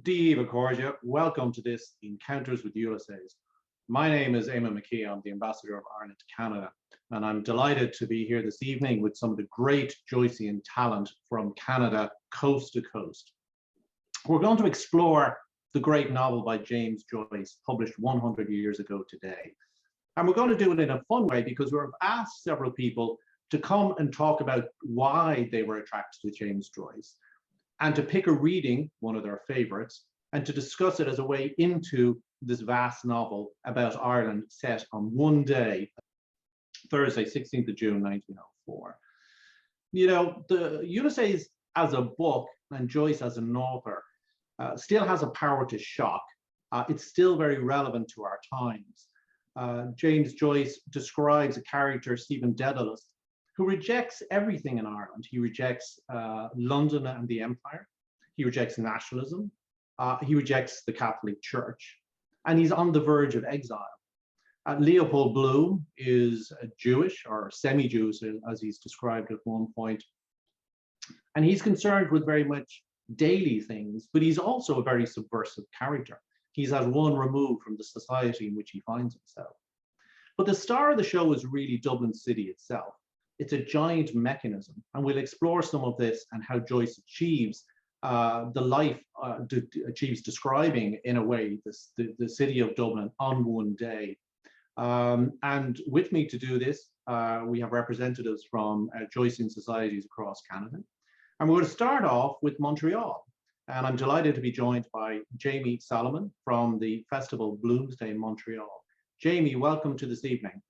Diva Cordia, welcome to this Encounters with Ulysses. My name is Eamonn McKee. I'm the Ambassador of Ireland to Canada, and I'm delighted to be here this evening with some of the great Joycean talent from Canada, coast to coast. We're going to explore the great novel by James Joyce, published 100 years ago today. And we're going to do it in a fun way because we've asked several people to come and talk about why they were attracted to James Joyce, and to pick a reading, one of their favorites, and to discuss it as a way into this vast novel about Ireland set on one day, Thursday, 16th of June, 1904. You know, the Ulysses as a book and Joyce as an author still has a power to shock. It's still very relevant to our times. James Joyce describes a character, Stephen Dedalus, who rejects everything in Ireland. He rejects London and the Empire. He rejects nationalism. He rejects the Catholic Church. And he's on the verge of exile. Leopold Bloom is Jewish, or semi-Jewish, as he's described at one point. And he's concerned with very much daily things, but he's also a very subversive character. He's at one remove from the society in which he finds himself. But the star of the show is really Dublin City itself. It's a giant mechanism, and we'll explore some of this and how Joyce achieves the life, achieves describing in a way the city of Dublin on one day. And with me to do this, we have representatives from Joycean societies across Canada. And we're going to start off with Montreal. And I'm delighted to be joined by Jamie Solomon from the festival Bloomsday in Montreal. Jamie, welcome to this evening.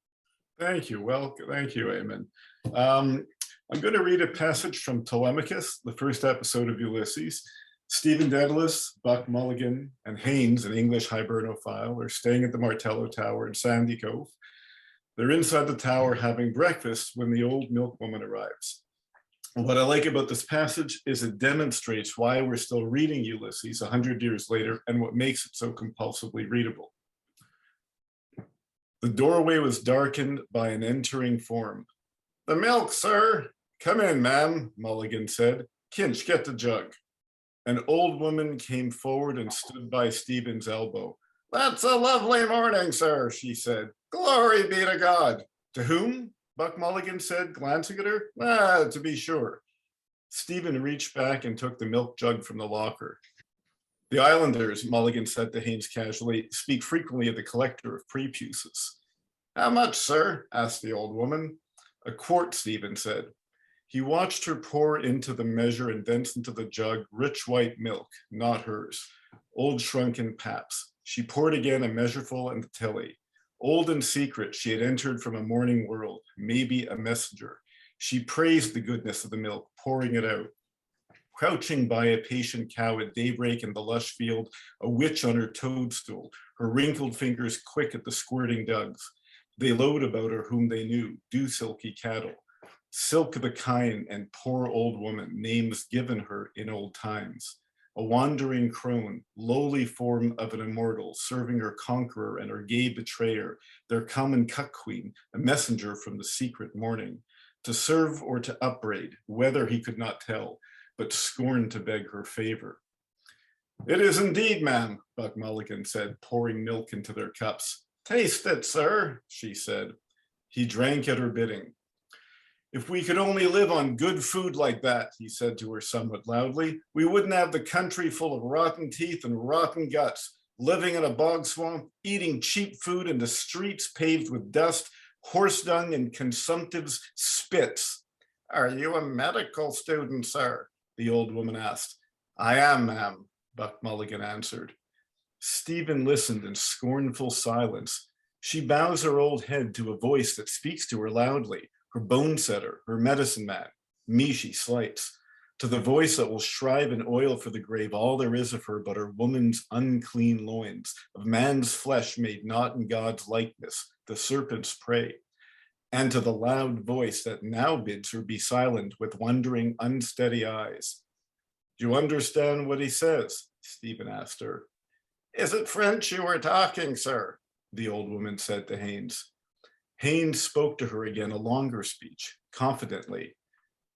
Thank you. Well, thank you, Eamonn. I'm going to read a passage from Telemachus, the first episode of Ulysses. Stephen Dedalus, Buck Mulligan, and Haynes, an English hibernophile, are staying at the Martello Tower in Sandy Cove. They're inside the tower having breakfast when the old milkwoman arrives. What I like about this passage is it demonstrates why we're still reading Ulysses 100 years later and what makes it so compulsively readable. The doorway was darkened by an entering form. "The milk, sir." "Come in, ma'am," Mulligan said. "Kinch, get the jug." An old woman came forward and stood by Stephen's elbow. "That's a lovely morning, sir," she said. "Glory be to God." "To whom?" Buck Mulligan said, glancing at her. To be sure." Stephen reached back and took the milk jug from the locker. "The islanders," Mulligan said to Haynes casually, "speak frequently of the collector of prepuces." "How much, sir?" asked the old woman. "A quart," Stephen said. He watched her pour into the measure and thence into the jug rich white milk, not hers, old shrunken paps. She poured again a measureful and the tilly. Old and secret, she had entered from a morning world, maybe a messenger. She praised the goodness of the milk, pouring it out. Crouching by a patient cow at daybreak in the lush field, a witch on her toadstool, her wrinkled fingers quick at the squirting dugs. They lowed about her whom they knew, dew-silky cattle. Silk the kine and poor old woman, names given her in old times. A wandering crone, lowly form of an immortal, serving her conqueror and her gay betrayer, their common cuck queen, a messenger from the secret morning, to serve or to upbraid, whether he could not tell, but scorned to beg her favor. "It is indeed, ma'am," Buck Mulligan said, pouring milk into their cups. "Taste it, sir," she said. He drank at her bidding. "If we could only live on good food like that," he said to her somewhat loudly, "we wouldn't have the country full of rotten teeth and rotten guts, living in a bog swamp, eating cheap food in the streets paved with dust, horse dung, and consumptives' spits." "Are you a medical student, sir?" the old woman asked. "I am, ma'am," Buck Mulligan answered. Stephen listened in scornful silence. She bows her old head to a voice that speaks to her loudly, her bone setter, her medicine man. Me she slights. To the voice that will shrive in oil for the grave all there is of her but her woman's unclean loins, of man's flesh made not in God's likeness, the serpent's prey. And to the loud voice that now bids her be silent with wondering, unsteady eyes. "Do you understand what he says?" Stephen asked her. "Is it French you are talking, sir?" the old woman said to Haynes. Haynes spoke to her again a longer speech, confidently.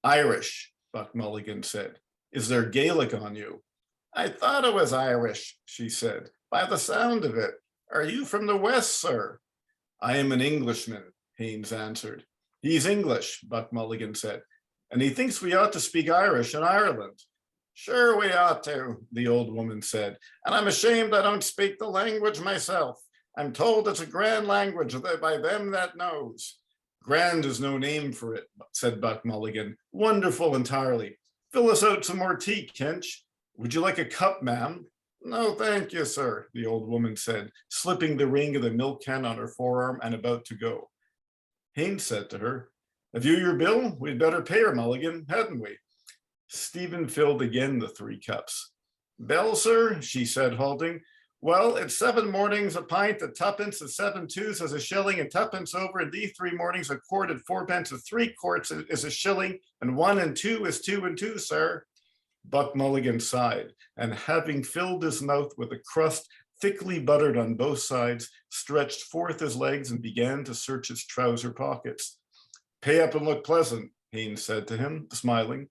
"Irish," Buck Mulligan said. "Is there Gaelic on you?" I thought it was Irish, she said, by the sound of it. Are you from the West, sir? I am an Englishman, Haynes answered. He's English, Buck Mulligan said, and he thinks we ought to speak Irish in Ireland. Sure we ought to, the old woman said, and I'm ashamed I don't speak the language myself. I'm told it's a grand language by them that knows. Grand is no name for it, said Buck Mulligan. Wonderful entirely. Fill us out some more tea, Kinch. Would you like a cup, ma'am? No, thank you, sir, the old woman said, slipping the ring of the milk can on her forearm and about to go. Haynes said to her, have you your bill? We'd better pay her, Mulligan, hadn't we? Stephen filled again the 3 cups. Bell, sir, she said, halting. Well, it's 7 mornings a pint at 2pence, and 7 twos is a shilling, and 2pence over, and these 3 mornings a quart at 4pence, and 3 quarts is a shilling, and 1 and 2 is 2 and 2, sir. Buck Mulligan sighed, and having filled his mouth with a crust thickly buttered on both sides, stretched forth his legs and began to search his trouser pockets. Pay up and look pleasant, Haynes said to him, smiling.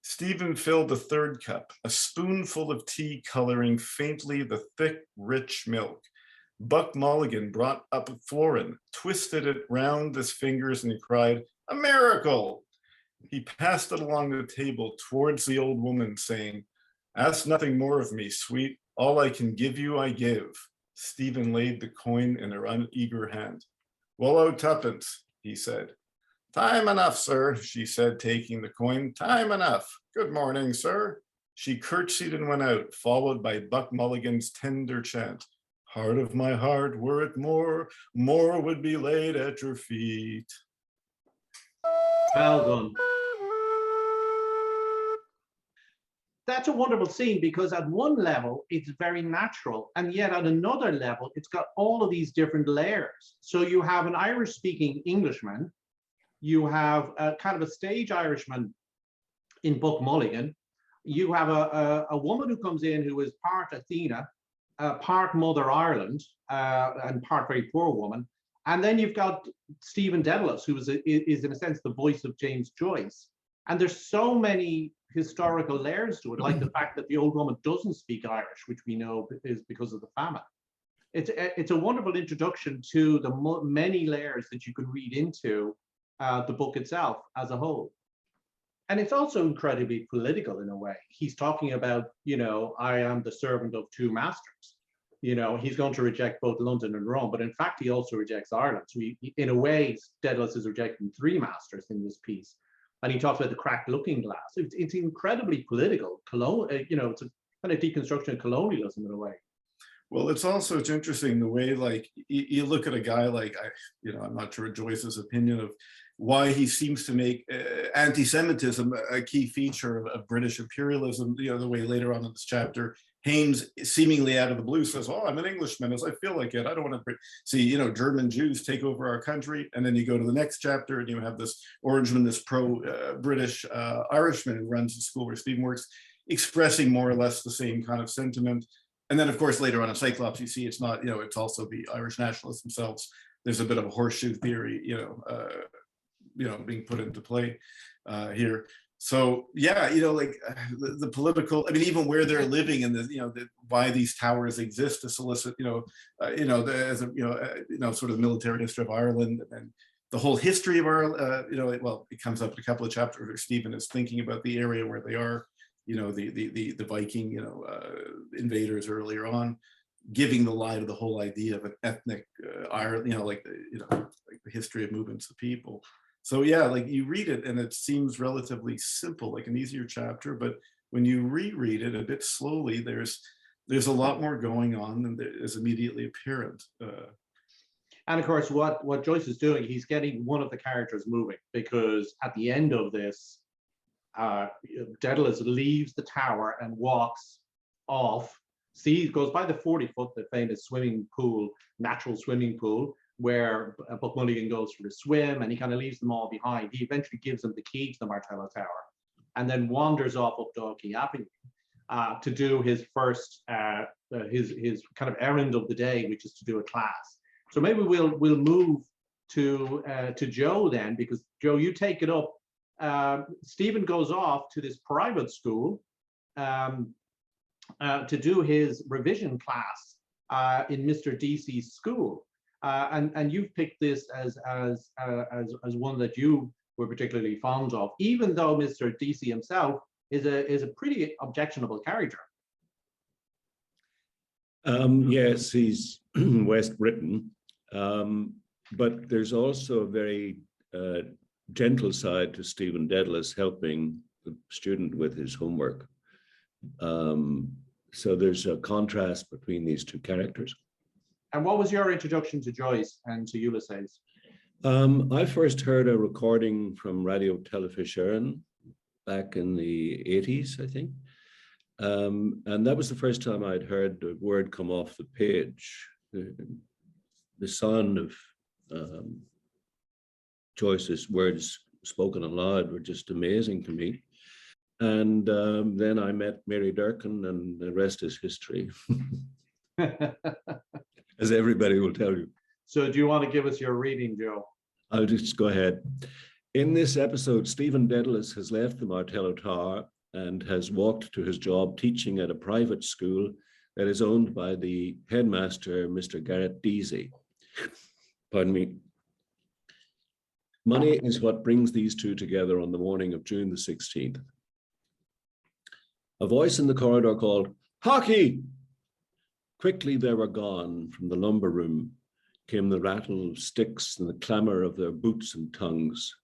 Stephen filled the 3rd cup, a spoonful of tea coloring faintly the thick, rich milk. Buck Mulligan brought up a florin, twisted it round his fingers, and he cried, a miracle! He passed it along the table towards the old woman, saying, ask nothing more of me, sweet. All I can give you, I give. Stephen laid the coin in her uneager hand. Well out 2pence, he said. Time enough, sir, she said, taking the coin. Time enough. Good morning, sir. She curtsied and went out, followed by Buck Mulligan's tender chant. Heart of my heart, were it more, more would be laid at your feet. Well done. That's a wonderful scene because at one level, it's very natural. And yet at another level, it's got all of these different layers. So you have an Irish-speaking Englishman. You have a kind of a stage Irishman in Buck Mulligan. You have a woman who comes in who is part Athena, part Mother Ireland, and part very poor woman. And then you've got Stephen Dedalus, who is in a sense the voice of James Joyce. And there's so many historical layers to it, like the fact that the old woman doesn't speak Irish, which we know is because of the famine. It's a wonderful introduction to the many layers that you can read into the book itself as a whole. And it's also incredibly political in a way. He's talking about, you know, I am the servant of 2 masters. You know, he's going to reject both London and Rome, but in fact, he also rejects Ireland. So in a way, Dedalus is rejecting 3 masters in this piece. And he talks about the cracked looking glass. It's incredibly political. You know, it's a kind of deconstruction of colonialism in a way. Well, it's interesting the way, like, you look at a guy like, I'm not sure Joyce's opinion of why he seems to make anti-Semitism a key feature of British imperialism, you know, the way later on in this chapter, Haynes seemingly out of the blue says, oh, I'm an Englishman as I feel like it. I don't want to see, you know, German Jews take over our country. And then you go to the next chapter and you have this Orangeman, this pro-British Irishman who runs the school where Stephen works, expressing more or less the same kind of sentiment. And then, of course, later on in Cyclops, you see it's not, you know, it's also the Irish nationalists themselves. There's a bit of a horseshoe theory, being put into play here. So yeah, you know, like the political, I mean, even where they're living and why these towers exist to solicit, sort of military history of Ireland and the whole history of Ireland. Well, it comes up in a couple of chapters where Stephen is thinking about the area where they are, you know, the Viking, invaders earlier on, giving the lie to the whole idea of an ethnic Ireland, like the history of movements of people. So yeah, like you read it and it seems relatively simple, like an easier chapter, but when you reread it a bit slowly, there's a lot more going on than is immediately apparent. And of course, what Joyce is doing, he's getting one of the characters moving, because at the end of this, Dedalus leaves the tower and walks off. Goes by the 40-foot, the famous swimming pool, natural swimming pool, where Buck Mulligan goes for a swim, and he kind of leaves them all behind. He eventually gives them the key to the Martello Tower, and then wanders off up Dalkey Avenue to do his first his kind of errand of the day, which is to do a class. So maybe we'll move to Joe then, because Joe, you take it up. Stephen goes off to this private school, to do his revision class in Mr. Deasy's school. And you've picked this as one that you were particularly fond of, even though Mr. Deasy himself is a pretty objectionable character. Yes, he's West Britain, but there's also a very gentle side to Stephen Dedalus helping the student with his homework. So there's a contrast between these two characters. And what was your introduction to Joyce and to Ulysses? I first heard a recording from Radio Telefishern back in the 80s, I think. And that was the first time I'd heard the word come off the page. The sound of Joyce's words spoken aloud were just amazing to me. And then I met Mary Durkin, and the rest is history, as everybody will tell you. So do you want to give us your reading, Joe? I'll just go ahead. In this episode, Stephen Dedalus has left the Martello Tower and has walked to his job teaching at a private school that is owned by the headmaster, Mr. Garrett Deasy. Pardon me. Money is what brings these two together on the morning of June the 16th. A voice in the corridor called, "Hockey!" Quickly they were gone. From the lumber room came the rattle of sticks and the clamor of their boots and tongues.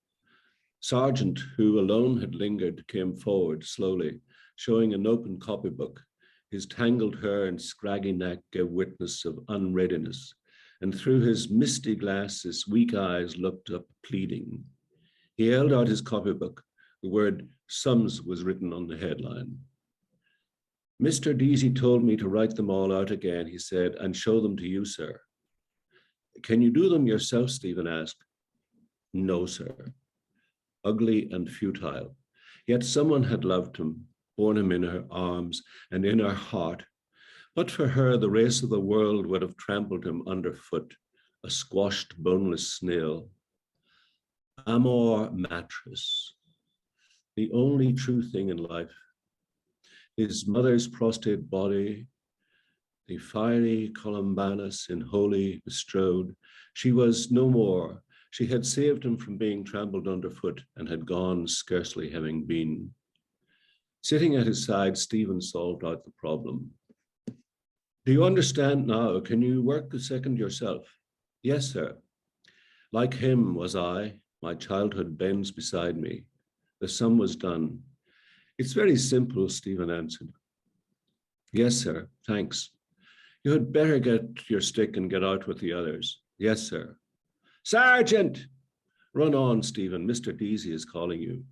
Sergeant, who alone had lingered, came forward slowly, showing an open copybook. His tangled hair and scraggy neck gave witness of unreadiness, and through his misty glasses, weak eyes looked up pleading. He held out his copybook. The word "sums" was written on the headline. "Mr. Deasy told me to write them all out again," he said, "and show them to you, sir." "Can you do them yourself?" Stephen asked. "No, sir." Ugly and futile. Yet someone had loved him, borne him in her arms and in her heart. But for her, the race of the world would have trampled him underfoot, a squashed, boneless snail. Amor matris, the only true thing in life. His mother's prostrate body, the fiery Columbanus in holy bestrode, she was no more. She had saved him from being trampled underfoot and had gone scarcely having been. Sitting at his side, Stephen solved out the problem. "Do you understand now? Can you work the second yourself?" "Yes, sir." "Like him was I. My childhood bends beside me." The sum was done. "It's very simple," Stephen answered. "Yes, sir. Thanks. You had better get your stick and get out with the others." "Yes, sir." "Sergeant!" "Run on, Stephen. Mr. Deasy is calling you."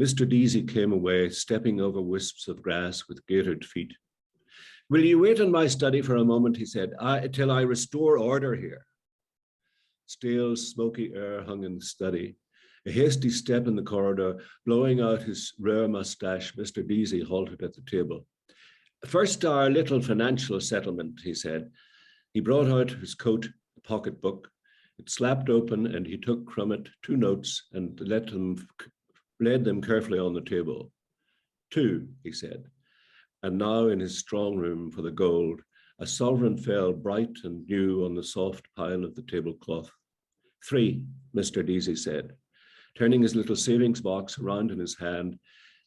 Mr. Deasy came away, stepping over wisps of grass with gaitered feet. "Will you wait in my study for a moment," he said, "till I restore order here." Stale, smoky air hung in the study. A hasty step in the corridor, blowing out his rare mustache, Mr. Deasy halted at the table. "First, our little financial settlement," he said. He brought out his coat, a pocketbook. It slapped open, and he took from it 2 notes and laid them carefully on the table. "2," he said. And now in his strong room for the gold, a sovereign fell bright and new on the soft pile of the tablecloth. "3," Mr. Deasy said, turning his little savings box around in his hand.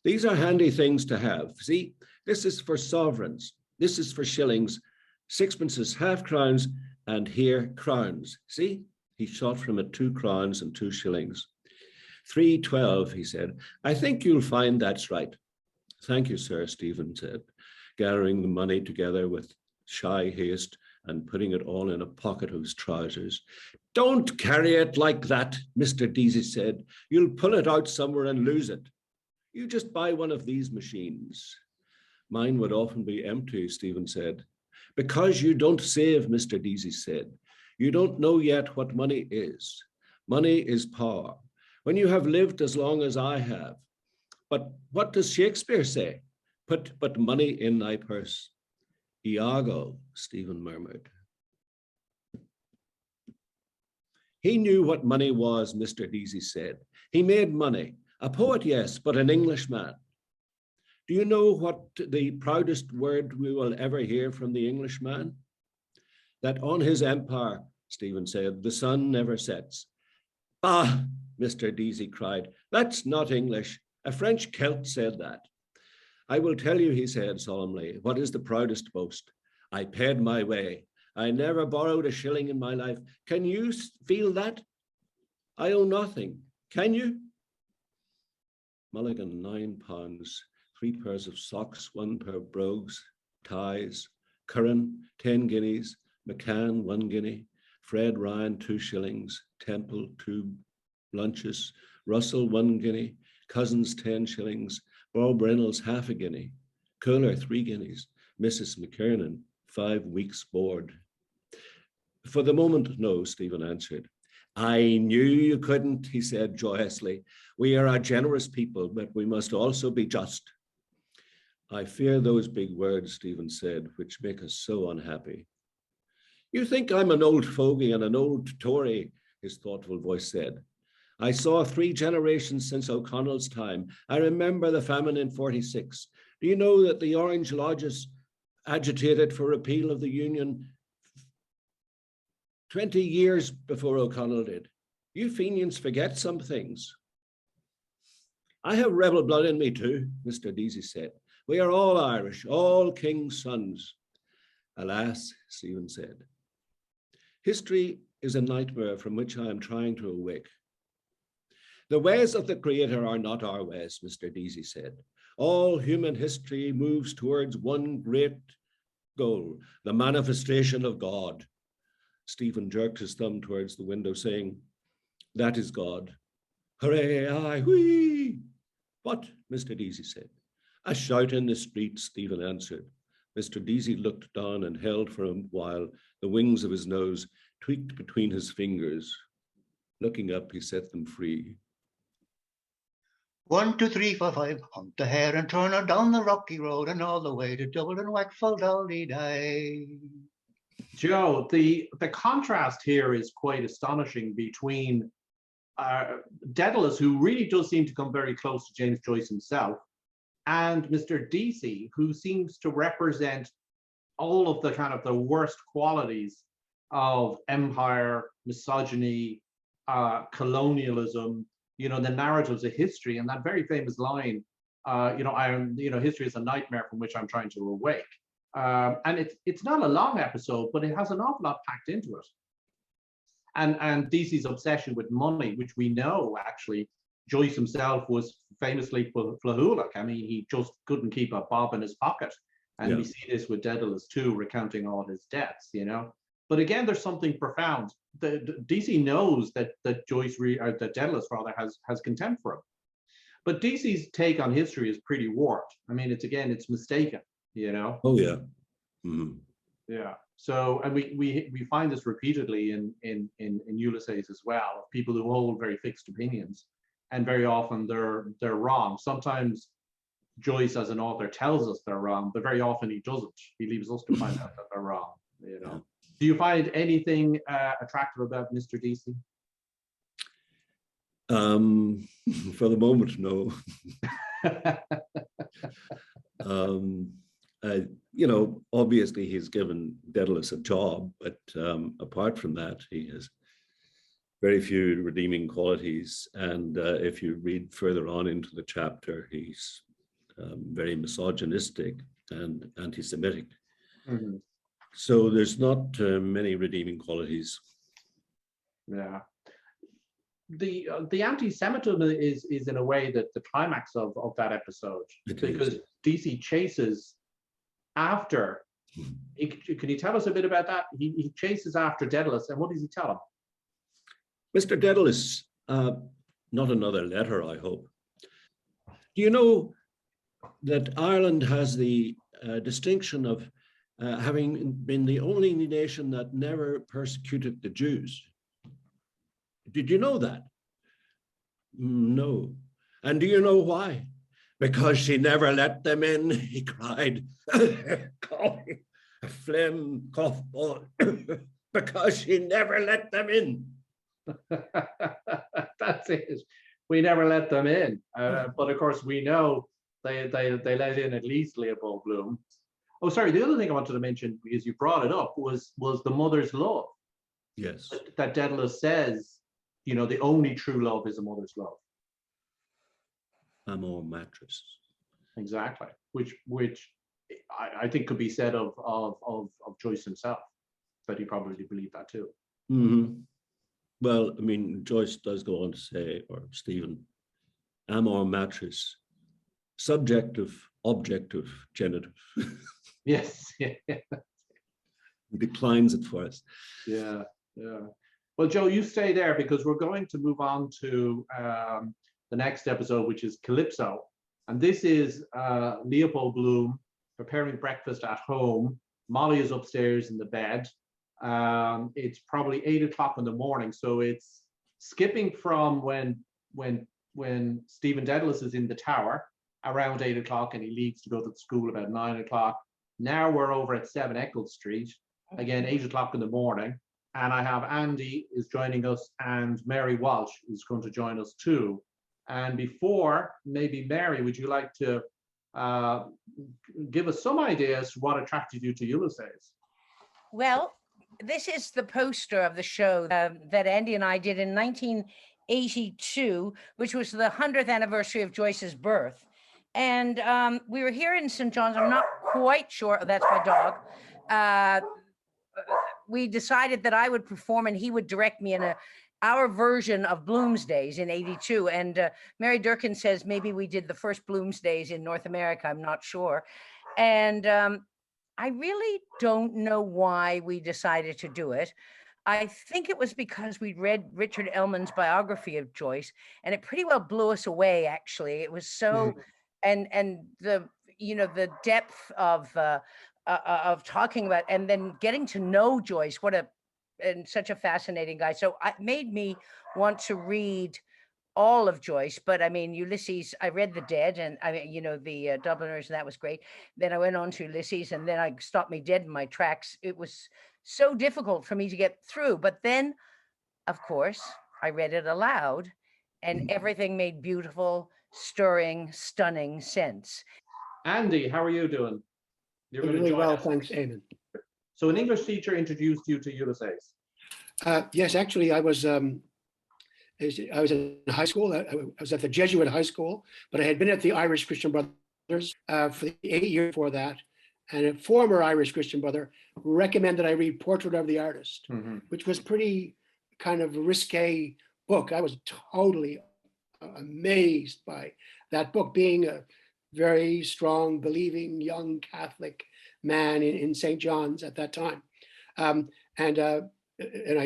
"These are handy things to have. See, this is for sovereigns. This is for shillings, sixpences, half-crowns, and here crowns. See?" He shot from it 2 crowns and 2 shillings. 3.12, he said. "I think you'll find that's right." "Thank you, sir," Stephen said, gathering the money together with shy haste and putting it all in a pocket of his trousers. "Don't carry it like that," Mr. Deasy said. "You'll pull it out somewhere and lose it. You just buy one of these machines." "Mine would often be empty," Stephen said. "Because you don't save," Mr. Deasy said. "You don't know yet what money is. Money is power. When you have lived as long as I have. But what does Shakespeare say? Put but money in thy purse." "Iago," Stephen murmured. He knew what money was, Mr. Deasy said. He made money. A poet, yes, but an Englishman. Do you know what the proudest word we will ever hear from the Englishman? That on his empire, Stephen said, the sun never sets. Ah, Mr. Deasy cried, that's not English. A French Celt said that. I will tell you, he said solemnly, what is the proudest boast? I paid my way. I never borrowed a shilling in my life. Can you feel that? I owe nothing. Can you? Mulligan, £9, 3 pairs of socks, 1 pair of brogues, ties. Curran, 10 guineas. McCann, 1 guinea. Fred Ryan, 2 shillings. Temple, 2 lunches. Russell, 1 guinea. Cousins, 10 shillings. Bob Reynolds, half a guinea. Kohler, 3 guineas. Mrs. McKernan, 5 weeks' board. For the moment, no, Stephen answered. I knew you couldn't, he said joyously. We are a generous people, but we must also be just. I fear those big words, Stephen said, which make us so unhappy. You think I'm an old fogey and an old Tory, his thoughtful voice said. I saw 3 generations since O'Connell's time. I remember the famine in 46. Do you know that the Orange Lodges agitated for repeal of the Union 20 years before O'Connell did? You Fenians forget some things. I have rebel blood in me too, Mr. Deasy said. We are all Irish, all king's sons. Alas, Stephen said. History is a nightmare from which I am trying to awake. The ways of the Creator are not our ways, Mr. Deasy said. All human history moves towards one great goal, the manifestation of God. Stephen jerked his thumb towards the window, saying, that is God. Hooray, aye, whee! What? Mr. Deasy said. A shout in the street, Stephen answered. Mr. Deasy looked down and held for a while the wings of his nose tweaked between his fingers. Looking up, he set them free. 1, 2, 3, 4, 5, hunt the hare and turn her down the rocky road and all the way to Dublin, Wackford, Dolly-die. Joe, the contrast here is quite astonishing between Daedalus, who really does seem to come very close to James Joyce himself, and Mr. Deasy, who seems to represent all of the kind of the worst qualities of empire, misogyny, colonialism, the narratives of history, and that very famous line, history is a nightmare from which I'm trying to awake. And it's not a long episode, but it has an awful lot packed into it. And Deasy's obsession with money, which we know actually Joyce himself was famously Flahulach. I mean, he just couldn't keep a bob in his pocket. And we see this with Daedalus too, recounting all his debts, But again, there's something profound. Deasy knows that Joyce, or that Daedalus rather, has contempt for him. But Deasy's take on history is pretty warped. I mean, it's mistaken, Oh yeah. Mm-hmm. Yeah. So, and we find this repeatedly in Ulysses as well, of people who hold very fixed opinions, and very often they're wrong. Sometimes Joyce, as an author, tells us they're wrong, but very often he doesn't. He leaves us to find out that they're wrong. Do you find anything attractive about Mr. Deasy? For the moment, no. Obviously he's given Daedalus a job, but apart from that, he has very few redeeming qualities. And if you read further on into the chapter, he's very misogynistic and anti-Semitic. Mm-hmm. So there's not many redeeming qualities. Yeah. The anti-Semitism is in a way that the climax of that episode, because Deasy chases after. Can you tell us a bit about that? He chases after Daedalus, and what does he tell him? Mr. Daedalus, not another letter, I hope. Do you know that Ireland has the distinction of having been the only nation that never persecuted the Jews? Did you know that? No. And do you know why? Because she never let them in, he cried, coughing, a phlegm, cough, ball, because she never let them in. That's it. We never let them in. But of course, we know they let in at least Leopold Bloom. Oh, sorry. The other thing I wanted to mention, because you brought it up, was the mother's love. Yes. That Daedalus says, the only true love is a mother's love. Amor matris. Exactly. Which I think could be said of Joyce himself, that he probably believed that too. Mm-hmm. Well, I mean, Joyce does go on to say, or Stephen, amor matris, subjective, objective, genitive. Yes. Yeah. He declines it for us. Yeah. Well, Joe, you stay there because we're going to move on to the next episode, which is Calypso. And this is Leopold Bloom preparing breakfast at home. Molly is upstairs in the bed. It's probably 8 o'clock in the morning. So it's skipping from when Stephen Dedalus is in the tower around 8 o'clock and he leaves to go to school about 9 o'clock. Now we're over at 7 Eccles Street, again, 8 o'clock in the morning. And I have Andy is joining us and Mary Walsh is going to join us too. And before, maybe Mary, would you like to give us some ideas what attracted you to Ulysses? Well, this is the poster of the show that Andy and I did in 1982, which was the 100th anniversary of Joyce's birth. And we were here in St. John's. I'm not quite sure. That's my dog. We decided that I would perform and he would direct me in our version of Bloomsdays in 82. And Mary Durkin says maybe we did the first Bloomsdays in North America. I'm not sure. And I really don't know why we decided to do it. I think it was because we'd read Richard Ellmann's biography of Joyce, and it pretty well blew us away, actually. It was so, and the depth of talking about, and then getting to know Joyce, and such a fascinating guy. So it made me want to read all of Joyce, but I mean, Ulysses, I read The Dead and the Dubliners, and that was great. Then I went on to Ulysses, and then I stopped me dead in my tracks. It was so difficult for me to get through. But then, of course, I read it aloud, and everything made beautiful, stirring, stunning sense. Andy, how are you doing? You're going to Really join well, us. thanks, Eamonn. So an English teacher introduced you to Ulysses. Yes, actually, I was in high school. I was at the Jesuit high school, but I had been at the Irish Christian Brothers for the 8 years before that. And a former Irish Christian brother recommended I read Portrait of the Artist, which was pretty kind of risque book. I was totally amazed by that book, being a very strong, believing young Catholic man in St. John's at that time. And I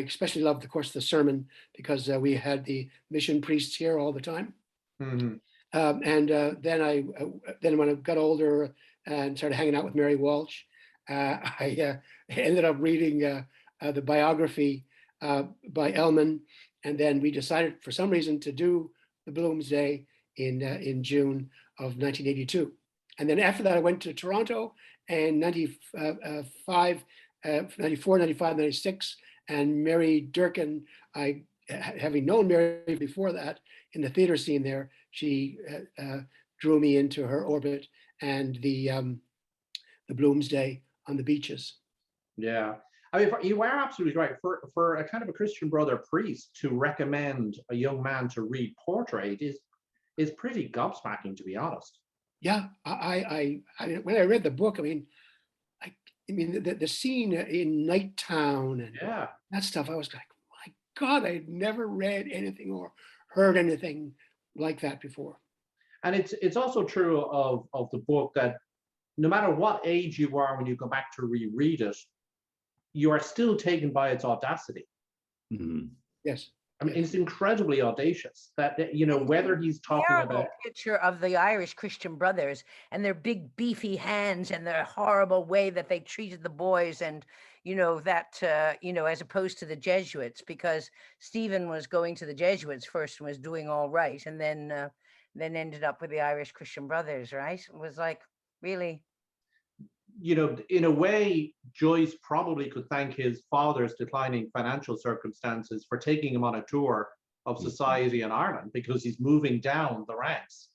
especially loved, of course, the sermon, because we had the mission priests here all the time. Then when I got older and started hanging out with Mary Walsh, I ended up reading the biography by Ellmann, and then we decided for some reason to do the Bloomsday in June of 1982. And then after that, I went to Toronto in 94, 95, 96, and Mary Durkin, having known Mary before that in the theater scene there, she drew me into her orbit and the Bloomsday on the beaches. Yeah, I mean, you are absolutely right. For a kind of a Christian brother priest to recommend a young man to read Portrait is pretty gobsmacking, to be honest. Yeah, I mean, when I read the book, I mean, the scene in Nighttown and that stuff, I was like, my God, I'd never read anything or heard anything like that before. And it's also true of the book that no matter what age you are when you go back to reread it, you are still taken by its audacity. Yes. I mean, it's incredibly audacious that, whether he's talking about picture of the Irish Christian Brothers and their big beefy hands and their horrible way that they treated the boys, and as opposed to the Jesuits, because Stephen was going to the Jesuits first and was doing all right, and then ended up with the Irish Christian Brothers, right? It was like, really. In a way, Joyce probably could thank his father's declining financial circumstances for taking him on a tour of society in Ireland, because he's moving down the ranks.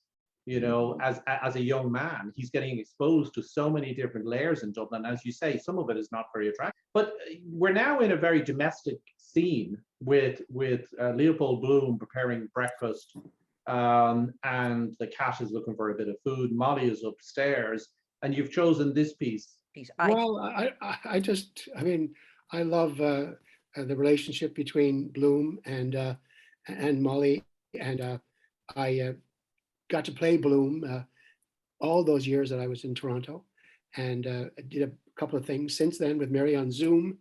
you know, as a young man. He's getting exposed to so many different layers in Dublin. As you say, some of it is not very attractive. But we're now in a very domestic scene with Leopold Bloom preparing breakfast, and the cat is looking for a bit of food. Molly is upstairs, and you've chosen this piece. Well, I mean, I love the relationship between Bloom and Molly, and I got to play Bloom all those years that I was in Toronto, and I did a couple of things since then with Mary on Zoom,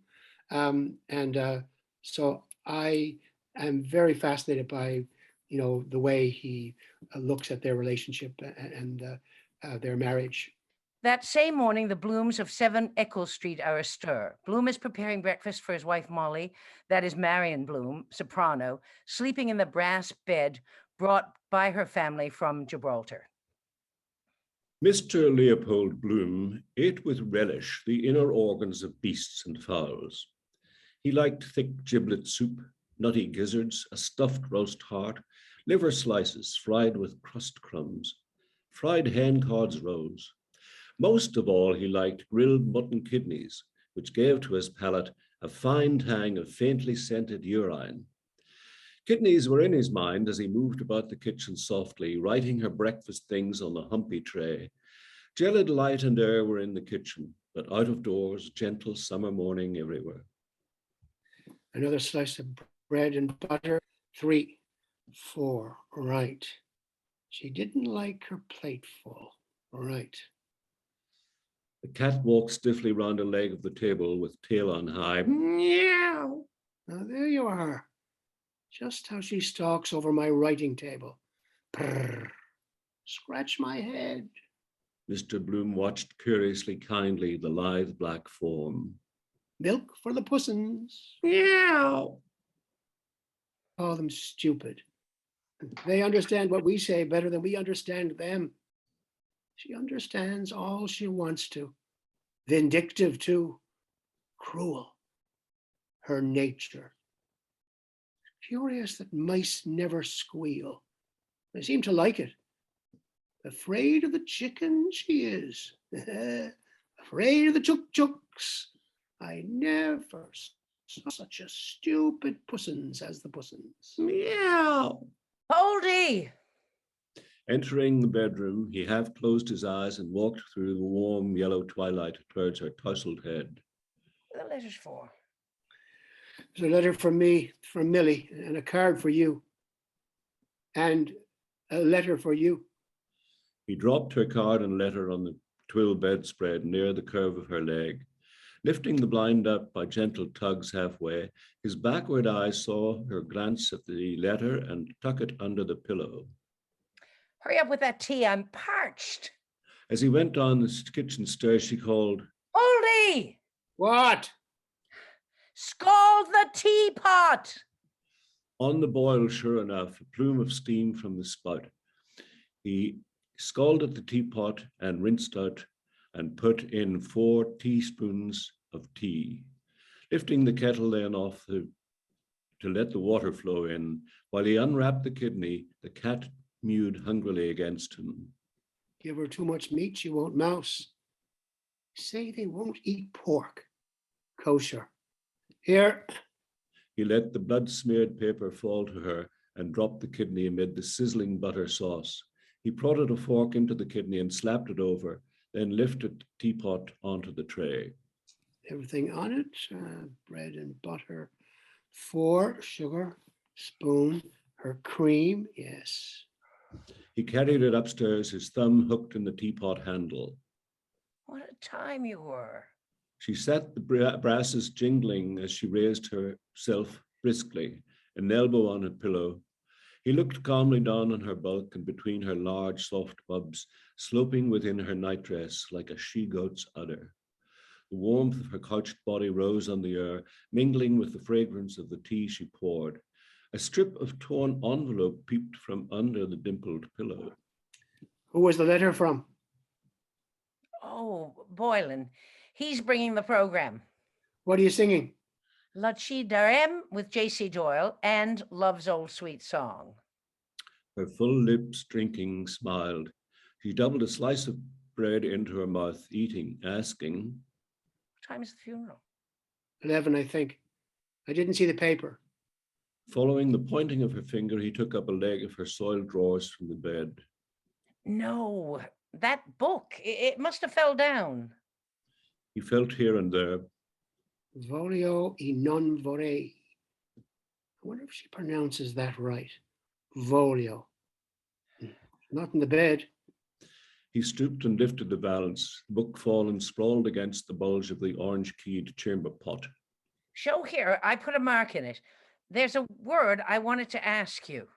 so I am very fascinated by, you know, the way he looks at their relationship and their marriage. That same morning, the Blooms of 7 Eccles Street are astir. Bloom is preparing breakfast for his wife, Molly, that is Marion Bloom, soprano, sleeping in the brass bed brought by her family from Gibraltar. Mr. Leopold Bloom ate with relish the inner organs of beasts and fowls. He liked thick giblet soup, nutty gizzards, a stuffed roast heart, liver slices fried with crust crumbs, fried hen cod's roes. Most of all, he liked grilled mutton kidneys, which gave to his palate a fine tang of faintly scented urine. Kidneys were in his mind as he moved about the kitchen softly, writing her breakfast things on the humpy tray. Gelid light and air were in the kitchen, but out of doors, gentle summer morning everywhere. Another slice of bread and butter, 3, 4, right. She didn't like her plate full, right. The cat walked stiffly round a leg of the table with tail on high. Meow. Now there you are. Just how she stalks over my writing table. Prrr. Scratch my head. Mr. Bloom watched curiously kindly the lithe black form. Milk for the pussins. Meow. Call them stupid. They understand what we say better than we understand them. She understands all she wants to. Vindictive too. Cruel. Her nature. Curious that mice never squeal. They seem to like it. Afraid of the chicken she is. Afraid of the chook-chooks. I never saw such a stupid pussins as the pussins. Meow. Poldy! Entering the bedroom, he half closed his eyes and walked through the warm yellow twilight towards her tousled head. What are the letters for? There's a letter from me, from Millie, and a card for you. And a letter for you. He dropped her card and letter on the twill bedspread near the curve of her leg. Lifting the blind up by gentle tugs halfway, his backward eye saw her glance at the letter and tuck it under the pillow. Hurry up with that tea, I'm parched. As he went down the kitchen stairs, she called, Poldy! What? Scald the teapot! On the boil, sure enough, a plume of steam from the spout. He scalded the teapot and rinsed out and put in 4 teaspoons of tea. Lifting the kettle then off to let the water flow in, while he unwrapped the kidney, the cat mewed hungrily against him. Give her too much meat, she won't mouse. Say they won't eat pork. Kosher. Here. He let the blood-smeared paper fall to her and dropped the kidney amid the sizzling butter sauce. He prodded a fork into the kidney and slapped it over, then lifted the teapot onto the tray. Everything on it, bread and butter, 4, sugar, spoon, her cream, yes. He carried it upstairs, his thumb hooked in the teapot handle. What a time you were. She sat the brasses jingling as she raised herself briskly, an elbow on a pillow. He looked calmly down on her bulk and between her large soft bubs, sloping within her nightdress like a she-goat's udder. The warmth of her couched body rose on the air, mingling with the fragrance of the tea she poured. A strip of torn envelope peeped from under the dimpled pillow. Who was the letter from? Oh, Boylan. He's bringing the program. What are you singing? Lachi Darem with J.C. Doyle and Love's Old Sweet Song. Her full lips drinking smiled. She doubled a slice of bread into her mouth, eating, asking, What time is the funeral? 11, I think. I didn't see the paper. Following the pointing of her finger, he took up a leg of her soiled drawers from the bed. No, that book, it must have fell down. He felt here and there. Volio e non vorrei. I wonder if she pronounces that right. Volio. Not in the bed. He stooped and lifted the valance, the book fallen sprawled against the bulge of the orange-keyed chamber pot. Show here, I put a mark in it. There's a word I wanted to ask you.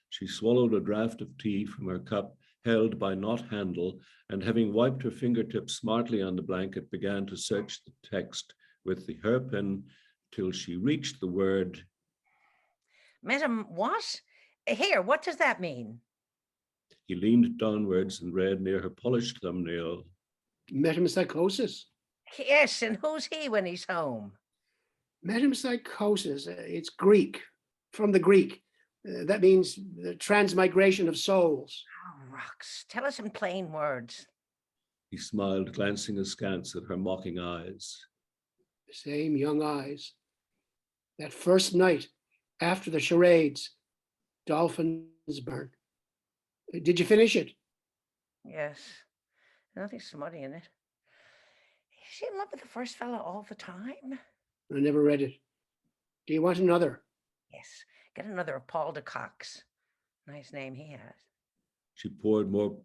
She swallowed a draught of tea from her cup, held by not handle, and having wiped her fingertips smartly on the blanket, began to search the text with the hairpin till she reached the word. Madam, what? Here, what does that mean? He leaned downwards and read near her polished thumbnail. Metempsychosis. Yes, and who's he when he's home? Metempsychosis. It's Greek, from the Greek. That means the transmigration of souls. Oh, rocks. Tell us in plain words. He smiled, glancing askance at her mocking eyes. The same young eyes. That first night after the charades, dolphins burn. Did you finish it? Yes. Nothing smutty in it. Is she in love with the first fella all the time? I never read it. Do you want another? Yes. Get another of Paul de Cox. Nice name he has. She poured more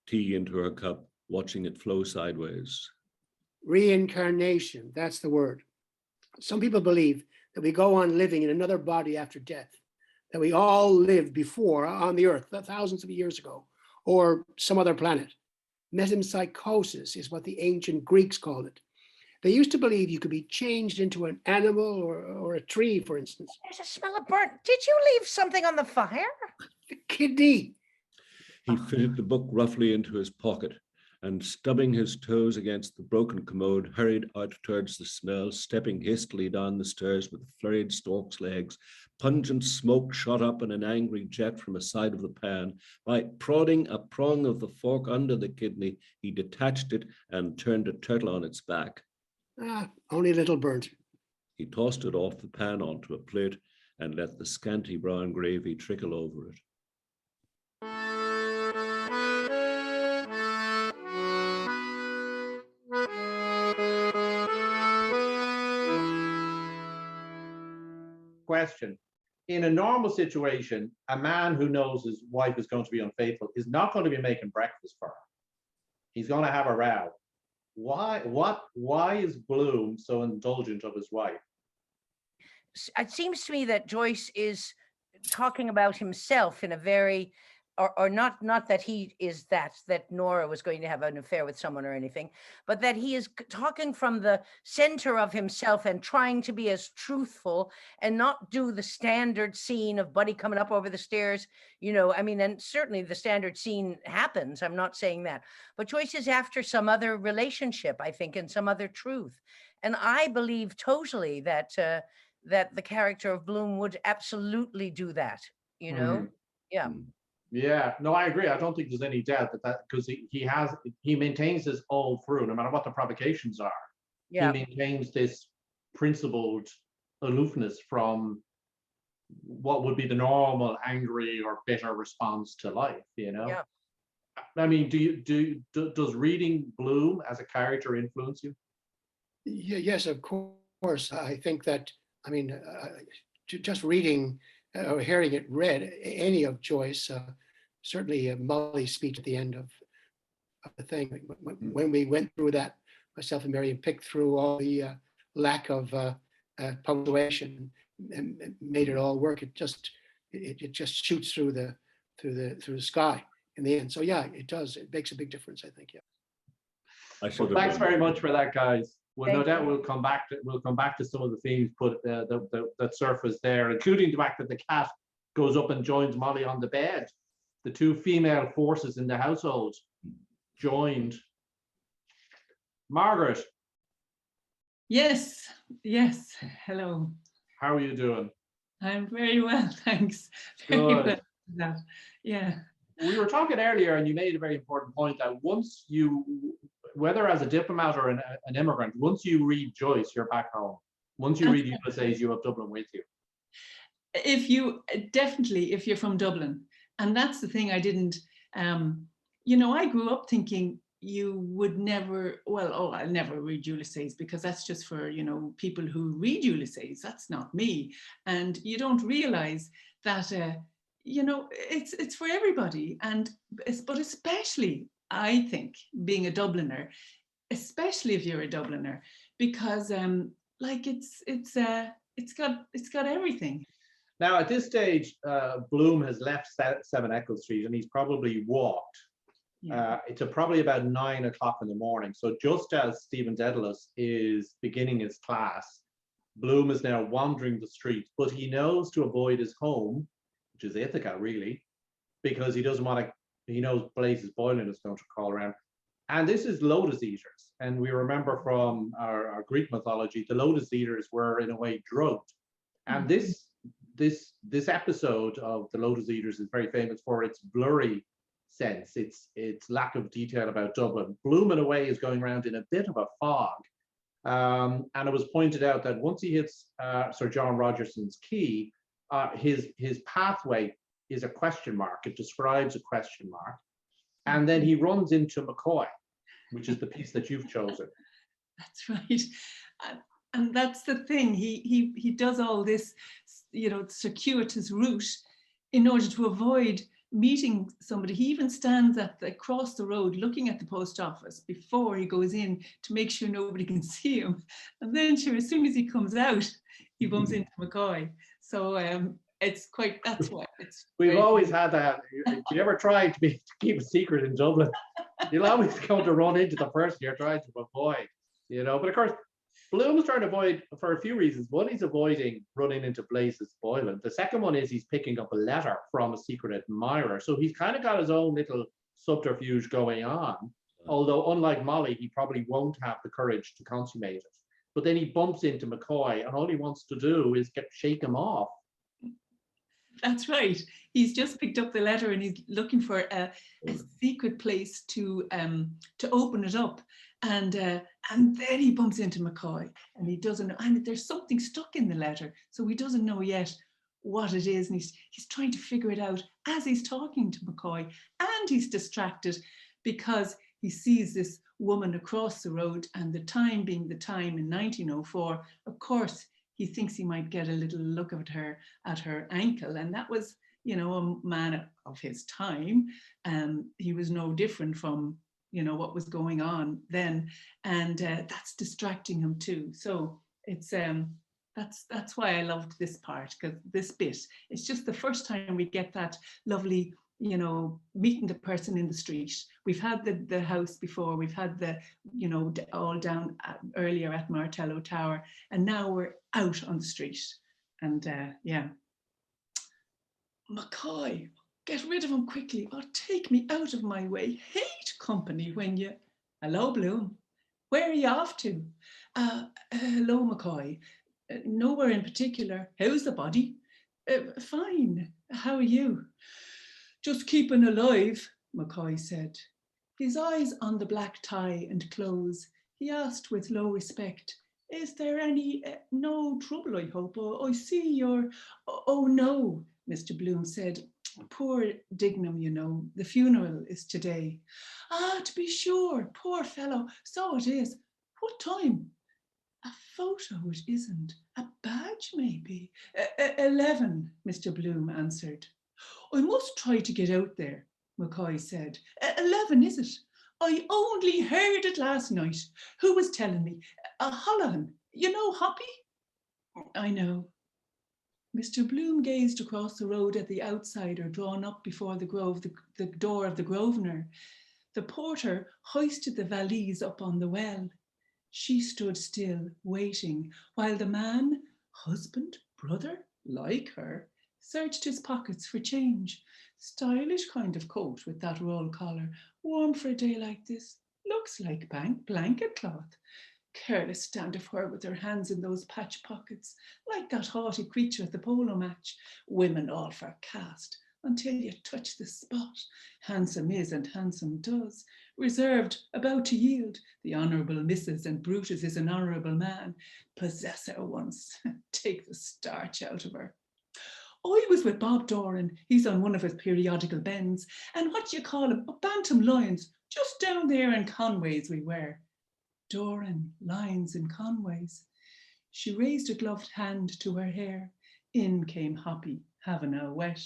tea into her cup, watching it flow sideways. Reincarnation, that's the word. Some people believe that we go on living in another body after death, that we all lived before on the earth, thousands of years ago, or some other planet. Metempsychosis is what the ancient Greeks called it. They used to believe you could be changed into an animal or a tree, for instance. There's a smell of burnt. Did you leave something on the fire? The kidney. He fitted the book roughly into his pocket and, stubbing his toes against the broken commode, hurried out towards the smell, stepping hastily down the stairs with flurried stork's legs. Pungent smoke shot up in an angry jet from a side of the pan. By prodding a prong of the fork under the kidney, he detached it and turned a turtle on its back. Only a little burnt. He tossed it off the pan onto a plate and let the scanty brown gravy trickle over it. Question. In a normal situation, a man who knows his wife is going to be unfaithful is not going to be making breakfast for her. He's going to have a row. Why is Bloom so indulgent of his wife? It seems to me that Joyce is talking about himself in a very, or not that he is that Nora was going to have an affair with someone or anything, but that he is talking from the center of himself and trying to be as truthful and not do the standard scene of Buddy coming up over the stairs, and certainly the standard scene happens. I'm not saying that, but Joyce is after some other relationship, I think, and some other truth. And I believe totally that the character of Bloom would absolutely do that, Mhm. Yeah. Yeah, no, I agree. I don't think there's any doubt that because he maintains this all through, no matter what the provocations are. Yeah. He maintains this principled aloofness from what would be the normal angry or bitter response to life. Yeah. I mean, does reading Bloom as a character influence you? Yes, of course. I think that, just reading or hearing it read, any of Joyce, certainly Molly's speech at the end of the thing, when we went through that, myself and Mary, and picked through all the lack of punctuation and made it all work. It just shoots through the sky in the end. So yeah, it does. It makes a big difference, I think. Yeah. Well, thanks very much for that, guys. Well, no doubt Thank you. we'll come back to some of the themes that surface there, including the fact that the cat goes up and joins Molly on the bed. The two female forces in the household joined. Margaret, Yes, hello. how are you doing? I'm very well, thanks. Very Good. well. that. Yeah. We were talking earlier, and you made a very important point that once you, whether as a diplomat or an immigrant, once you read Joyce, you're back home. Once you read Ulysses, you have Dublin with you. If you're from Dublin, and that's the thing I didn't, I grew up thinking you would never, I'll never read Ulysses because that's just for, people who read Ulysses. That's not me. And you don't realize that, it's for everybody. But especially, I think, being a Dubliner, especially if you're a Dubliner, because it's got everything. Now, at this stage, Bloom has left 7 Eccles Street and he's probably walked. Yeah. It's probably about 9 o'clock in the morning. So just as Stephen Dedalus is beginning his class, Bloom is now wandering the streets, but he knows to avoid his home, which is Ithaca, really, because he doesn't want to, he knows Blazes Boylan is going to call around. And this is Lotus Eaters. And we remember from our Greek mythology, the Lotus Eaters were in a way drugged. And this episode of the Lotus Eaters is very famous for its blurry sense, its lack of detail about Dublin. Bloom, in a way, is going around in a bit of a fog. And it was pointed out that once he hits Sir John Rogerson's quay, his pathway is a question mark. It describes a question mark. And then he runs into McCoy, which is the piece that you've chosen. That's right. And that's the thing. He does all this, circuitous route in order to avoid meeting somebody. He even stands across the road looking at the post office before he goes in to make sure nobody can see him. And then sure, as soon as he comes out, he bumps into McCoy. So that's why it's. We've always had that. If you ever tried to keep a secret in Dublin, you'll always come to run into the person you're trying to avoid, But of course, Bloom's trying to avoid for a few reasons. One, he's avoiding running into Blazes Boylan. The second one is he's picking up a letter from a secret admirer. So he's kind of got his own little subterfuge going on. Although, unlike Molly, he probably won't have the courage to consummate it. But then he bumps into McCoy, and all he wants to do is shake him off. That's right. He's just picked up the letter and he's looking for a secret place to open it up. And then he bumps into McCoy and he doesn't know, and there's something stuck in the letter. So he doesn't know yet what it is. And he's trying to figure it out as he's talking to McCoy, and he's distracted because he sees this woman across the road, and the time being the time in 1904, of course, he thinks he might get a little look at her ankle. And that was, a man of his time. He was no different from, what was going on then. And that's distracting him too. So it's, that's why I loved this part, because this bit, it's just the first time we get that lovely, meeting the person in the street. We've had the house before, we've had the, all down earlier at Martello Tower, and now we're out on the street. And McCoy, get rid of him quickly, or take me out of my way. Hate company when you... Hello, Bloom. Where are you off to? Hello, McCoy. Nowhere in particular. How's the body? Fine. How are you? Just keeping alive, McCoy said. His eyes on the black tie and clothes, he asked with low respect, is there any, no trouble, I hope? I see you're... Oh, no, Mr. Bloom said. Poor Dignam, the funeral is today. Ah, to be sure, poor fellow, so it is. What time? A photo it isn't. A badge, maybe. 11, Mr. Bloom answered. I must try to get out there, McCoy said. 11, is it? I only heard it last night. Who was telling me? Holohan, Hoppy? I know. Mr. Bloom gazed across the road at the outsider drawn up before the door of the Grosvenor. The porter hoisted the valise up on the well. She stood still, waiting, while the man, husband, brother, like her, searched his pockets for change. Stylish kind of coat with that roll collar, warm for a day like this. Looks like blanket cloth. Careless stand of her with her hands in those patch pockets, like that haughty creature at the polo match. Women all for caste. until you touch the spot. Handsome is and handsome does. Reserved, about to yield. The honourable Mrs. and Brutus is an honourable man. Possess her once, take the starch out of her. I was with Bob Doran, he's on one of his periodical bends, and what do you call him, Bantam Lions, just down there in Conway's we were. Doran, Lions in Conway's. She raised a gloved hand to her hair. In came Hoppy, having a wet.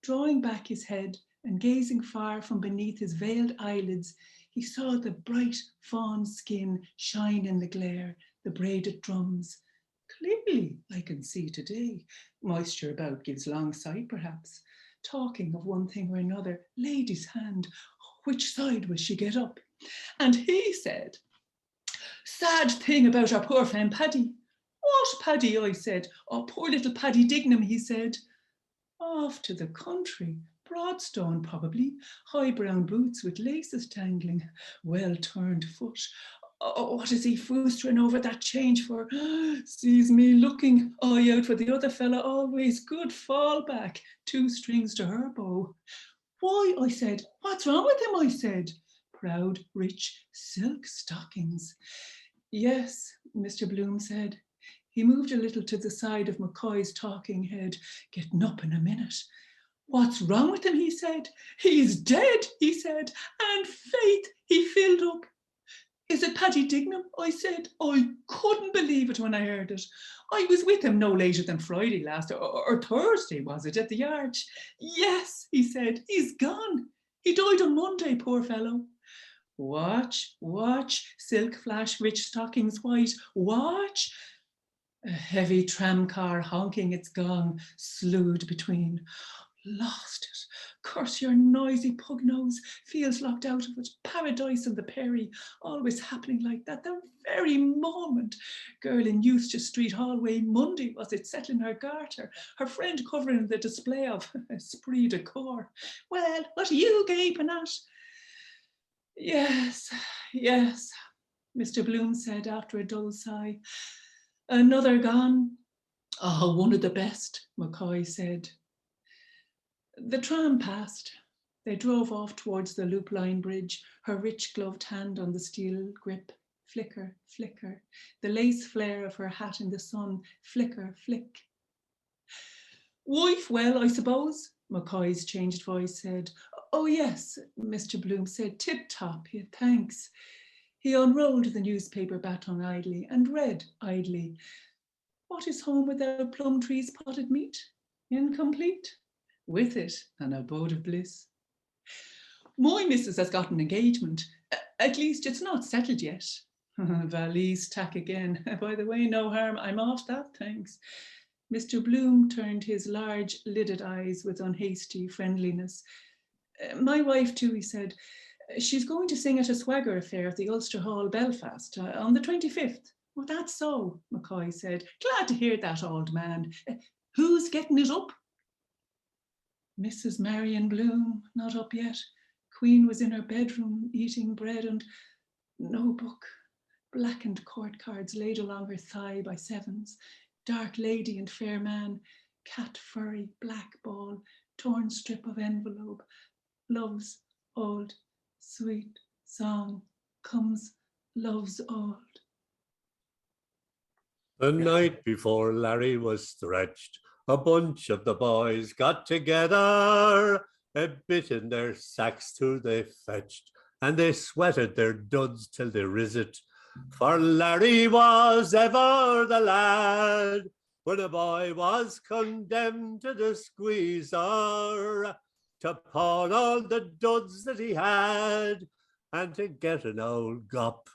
Drawing back his head and gazing far from beneath his veiled eyelids, he saw the bright fawn skin shine in the glare, the braided drums. Clearly, I can see today. Moisture about gives long sight, perhaps. Talking of one thing or another, lady's hand. Which side will she get up? And he said, sad thing about our poor friend Paddy. What Paddy? I said. Oh, poor little Paddy Dignam, he said. Off to the country. Broadstone, probably. High brown boots with laces dangling. Well-turned foot. Oh, what is he foostering over that change for? Sees me looking, eye out for the other fella, always good fallback, 2 strings to her bow. Why, I said, what's wrong with him, I said. Proud, rich, silk stockings. Yes, Mr. Bloom said. He moved a little to the side of McCoy's talking head, getting up in a minute. What's wrong with him, he said. He's dead, he said, and faith, he filled up. Is it Paddy Dignam? I said. I couldn't believe it when I heard it. I was with him no later than Friday last, or Thursday, was it, at the Arch? Yes, he said, he's gone. He died on Monday, poor fellow. Watch, watch, silk flash, rich stockings white, watch. A heavy tramcar honking its gong, slewed between. Lost it. Curse your noisy pug nose. Feels locked out of it. Paradise in the Perry. Always happening like that. The very moment. Girl in Eustis Street hallway. Monday was it, settling her garter. Her friend covering the display of esprit de corps. Well, what are you gaping at? Yes, yes, Mr. Bloom said after a dull sigh. Another gone. Oh, one of the best, McCoy said. The tram passed. They drove off towards the loop line bridge, her rich gloved hand on the steel grip. Flicker, flicker. The lace flare of her hat in the sun. Flicker, flick. Wife well, I suppose, McCoy's changed voice said. Oh yes, Mr. Bloom said, tip-top, yeah, thanks. He unrolled the newspaper baton idly and read idly. What is home without plum trees, potted meat? Incomplete. With it, an abode of bliss. My missus has got an engagement. At least it's not settled yet. Valise tack again. By the way, no harm, I'm off that, thanks. Mr. Bloom turned his large lidded eyes with unhasty friendliness. My wife too, he said. She's going to sing at a swagger affair at the Ulster Hall, Belfast, on the 25th. Well, that's so, McCoy said. Glad to hear that, old man. Who's getting it up? Mrs. Marion Bloom, not up yet. Queen was in her bedroom eating bread and no book. Blackened court cards laid along her thigh by sevens. Dark lady and fair man. Cat furry, black ball, torn strip of envelope. Love's old, sweet song comes love's old. The night before Larry was stretched, a bunch of the boys got together, a bit in their sacks too they fetched, and they sweated their duds till they rizzed. For Larry was ever the lad, when a boy was condemned to the squeezer, to pawn all the duds that he had, and to get an old gop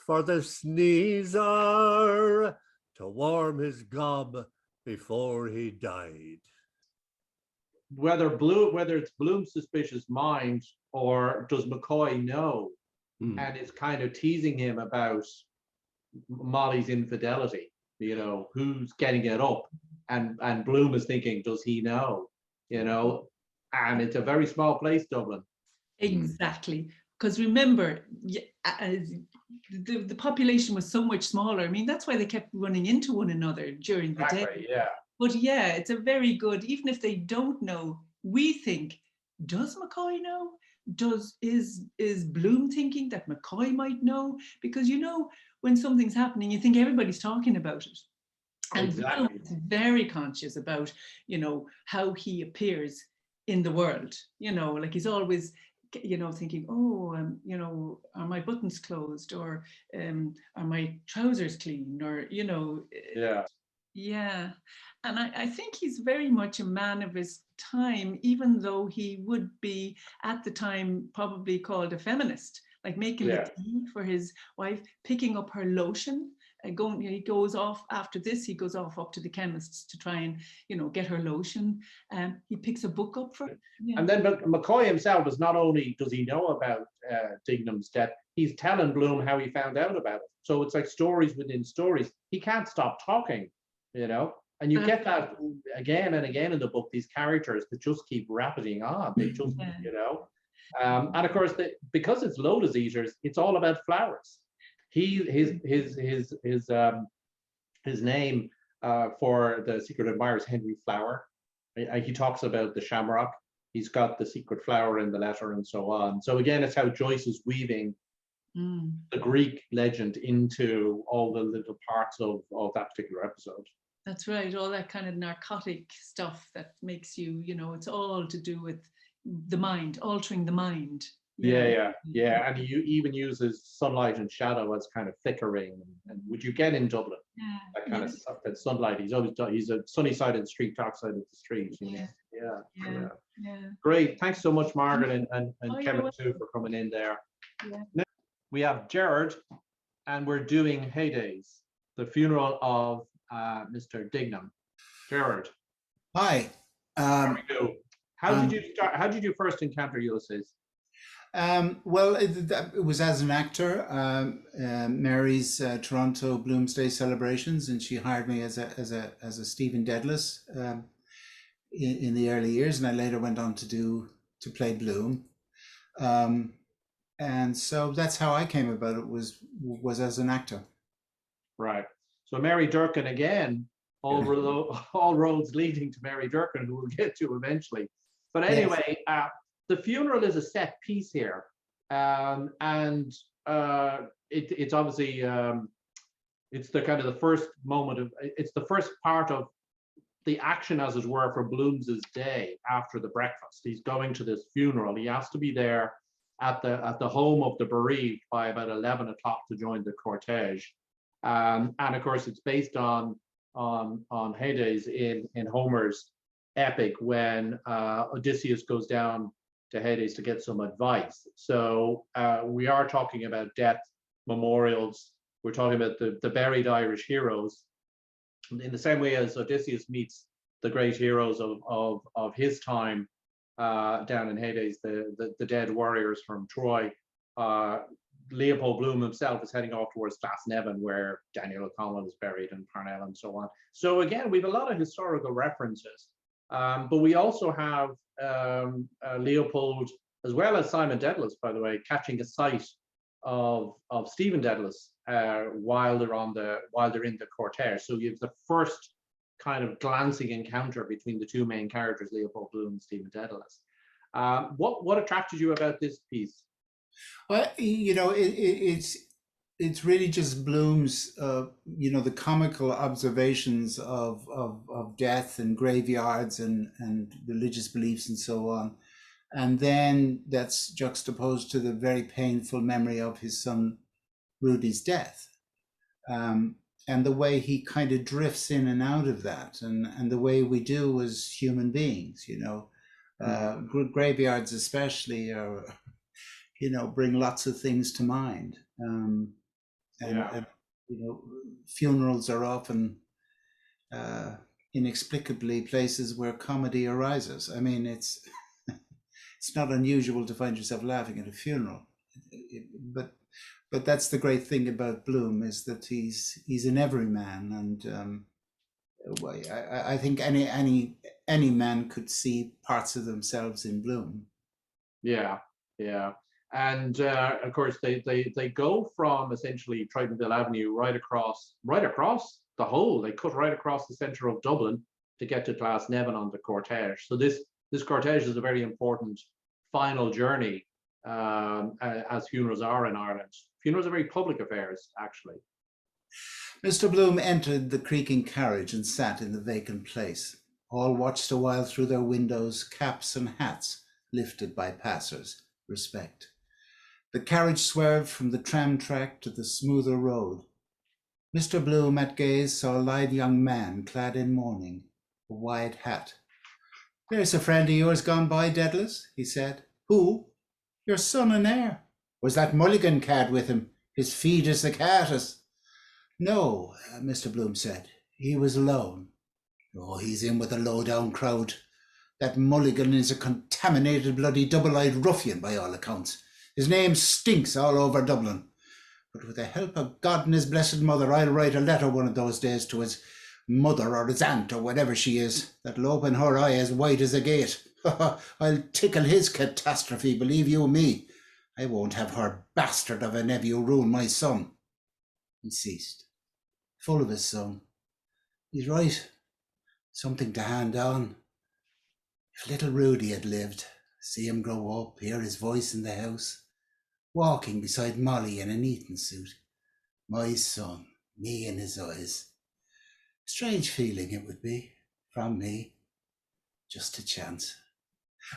for the sneezer, to warm his gob before he died. Whether it's Bloom's suspicious mind or does McCoy know, and is kind of teasing him about Molly's infidelity, you know, who's getting it up, and Bloom is thinking, does he know, you know? And it's a very small place, Dublin. Exactly, because remember, the population was so much smaller. I mean, that's why they kept running into one another during the day. Yeah. But yeah, it's a very good, even if they don't know, we think, does McCoy know? Is Bloom thinking that McCoy might know? Because when something's happening, you think everybody's talking about it. And Bloom is very conscious about, how he appears in the world. Like he's always, thinking, are my buttons closed, or are my trousers clean, or Yeah. And I think he's very much a man of his time, even though he would be at the time probably called a feminist, like making the tea for his wife, picking up her lotion. He goes off after this, he goes off up to the chemists to try and, get her lotion. He picks a book up for her. Yeah. And then McCoy himself is not only does he know about Dignam's death, he's telling Bloom how he found out about it. So it's like stories within stories. He can't stop talking, and you get that again and again in the book, these characters that just keep rapiding on. They just, and of course, because it's Lotus Eaters, it's all about flowers. His name for the secret admirer is Henry Flower. He talks about the shamrock. He's got the secret flower in the letter and so on. So again, it's how Joyce is weaving the Greek legend into all the little parts of that particular episode. That's right. All that kind of narcotic stuff that makes you, it's all to do with the mind, altering the mind. Yeah. And he even uses sunlight and shadow as kind of flickering. And would you get in Dublin? That kind of stuff, that sunlight. He's a sunny side of the street, dark side of the street. Yeah. Great. Thanks so much, Margaret and Kevin too, for coming in there. Yeah. Now, we have Gerard, and we're doing Heydays, the funeral of Mr. Dignam. Gerard. Hi. How did you start? How did you first encounter Ulysses? Well, it was as an actor. Mary's Toronto Bloomsday celebrations, and she hired me as a Stephen Dedalus in the early years, and I later went on to play Bloom. And so that's how I came about it, was as an actor. Right. So Mary Durkin again, all roads leading to Mary Durkin, who we'll get to eventually. But anyway, the funeral is a set piece here, and it's obviously it's the kind of the first moment of, it's the first part of the action, as it were, for Bloom's day after the breakfast. He's going to this funeral. He has to be there at the home of the bereaved by about 11 o'clock to join the cortege. And of course, it's based on Hades in Homer's epic, when Odysseus goes down to Hades to get some advice. So we are talking about death memorials. We're talking about the buried Irish heroes, in the same way as Odysseus meets the great heroes of his time down in Hades, the dead warriors from Troy. Leopold Bloom himself is heading off towards Glasnevin, where Daniel O'Connell is buried, and Parnell and so on. So again, we have a lot of historical references, but we also have Leopold, as well as Simon Dedalus, by the way, catching a sight of Stephen Dedalus while they're in the cortege. So you have the first kind of glancing encounter between the two main characters, Leopold Bloom and Stephen Dedalus. What attracted you about this piece? Well, it's really just Bloom's, the comical observations of death and graveyards and religious beliefs and so on. And then that's juxtaposed to the very painful memory of his son Rudy's death. And the way he kind of drifts in and out of that, and the way we do as human beings, graveyards especially are, bring lots of things to mind. And funerals are often inexplicably places where comedy arises. I mean, it's not unusual to find yourself laughing at a funeral, but that's the great thing about Bloom, is that he's an everyman, and I think any man could see parts of themselves in Bloom. Yeah. And of course, they go from essentially Tritonville Avenue right across the whole. They cut right across the centre of Dublin to get to Glasnevin on the cortege. So this this cortege is a very important final journey, as funerals are in Ireland. Funerals are very public affairs, actually. Mr. Bloom entered the creaking carriage and sat in the vacant place. All watched a while through their windows, caps and hats lifted by passers. Respect. The carriage swerved from the tram track to the smoother road. Mr. Bloom at gaze saw a lithe young man clad in mourning, a wide hat. "There's a friend of yours gone by, Dedalus," he said. "Who?" "Your son and heir." "Was that Mulligan cad with him? His feet as the catus?" "No," Mr. Bloom said. "He was alone." "Oh, he's in with a low-down crowd. That Mulligan is a contaminated bloody double-eyed ruffian by all accounts. His name stinks all over Dublin. But with the help of God and his blessed mother, I'll write a letter one of those days to his mother or his aunt or whatever she is, that'll open her eye as wide as a gate. I'll tickle his catastrophe, believe you me. I won't have her bastard of a nephew ruin my son." He ceased, full of his son. He's right. Something to hand on. If little Rudy had lived, see him grow up, hear his voice in the house, walking beside Molly in an Eton suit. My son, me in his eyes. Strange feeling it would be, from me. Just a chance.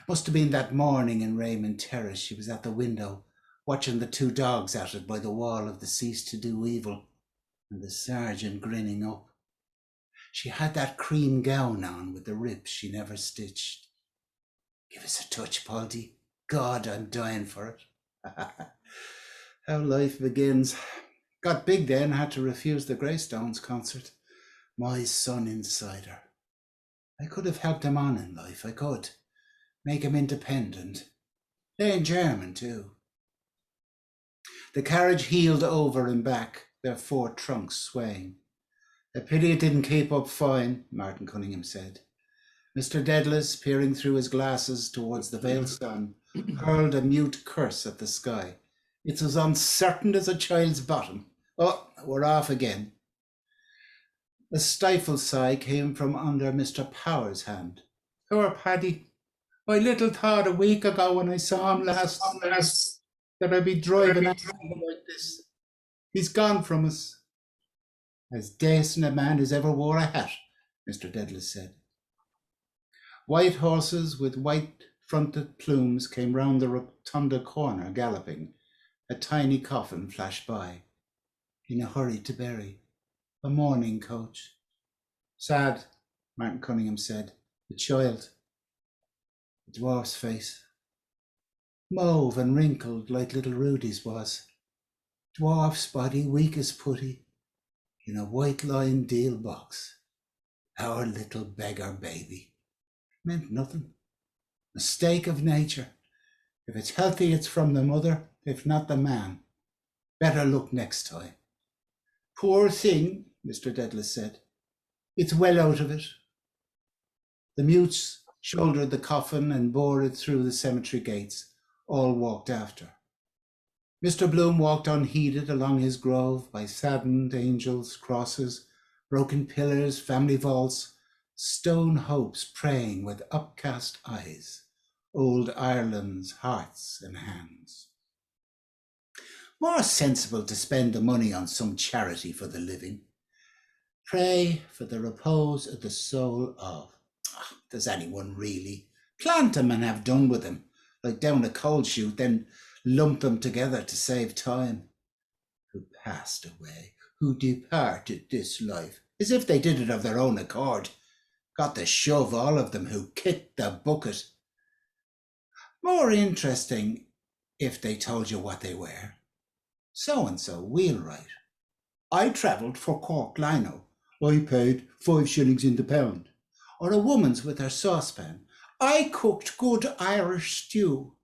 Must have been that morning in Raymond Terrace. She was at the window, watching the two dogs at it by the wall of the Cease to Do Evil, and the sergeant grinning up. She had that cream gown on with the rips she never stitched. Give us a touch, Poldy. God, I'm dying for it. How life begins. Got big then, had to refuse the Greystones concert. My son inside her. I could have helped him on in life, I could. Make him independent. Learn German too. The carriage heeled over and back, their four trunks swaying. "A pity it didn't keep up fine," Martin Cunningham said. Mr. Dedalus, peering through his glasses towards the veiled sun, hurled a mute curse at the sky. "It's as uncertain as a child's bottom. Oh, we're off again." A stifled sigh came from under Mr. Power's hand. "Poor Paddy. I little thought a week ago when I saw him last that I'd be driving at him like this. He's gone from us." "As decent a man as ever wore a hat," Mr. Dedalus said. White horses with white-fronted plumes came round the rotunda corner, galloping. A tiny coffin flashed by. "In a hurry to bury. A mourning coach." "Sad," Martin Cunningham said. "The child." The dwarf's face. Mauve and wrinkled like little Rudy's was. Dwarf's body weak as putty, in a white-lined deal box. Our little beggar baby. Meant nothing. Mistake of nature. If it's healthy, it's from the mother, if not the man. Better look next time. "Poor thing," Mr. Dedalus said. "It's well out of it." The mutes shouldered the coffin and bore it through the cemetery gates. All walked after. Mr. Bloom walked unheeded along his grove by saddened angels, crosses, broken pillars, family vaults, stone hopes praying with upcast eyes, old Ireland's hearts and hands. More sensible to spend the money on some charity for the living. Pray for the repose of the soul of. Does anyone really? Plant them and have done with them, like down a coal chute, then lump them together to save time. Who passed away, who departed this life, as if they did it of their own accord. Got the shove, all of them, who kicked the bucket. More interesting if they told you what they were. So-and-so, wheelwright. I travelled for Cork Lino. I paid 5 shillings in the pound. Or a woman's with her saucepan. I cooked good Irish stew.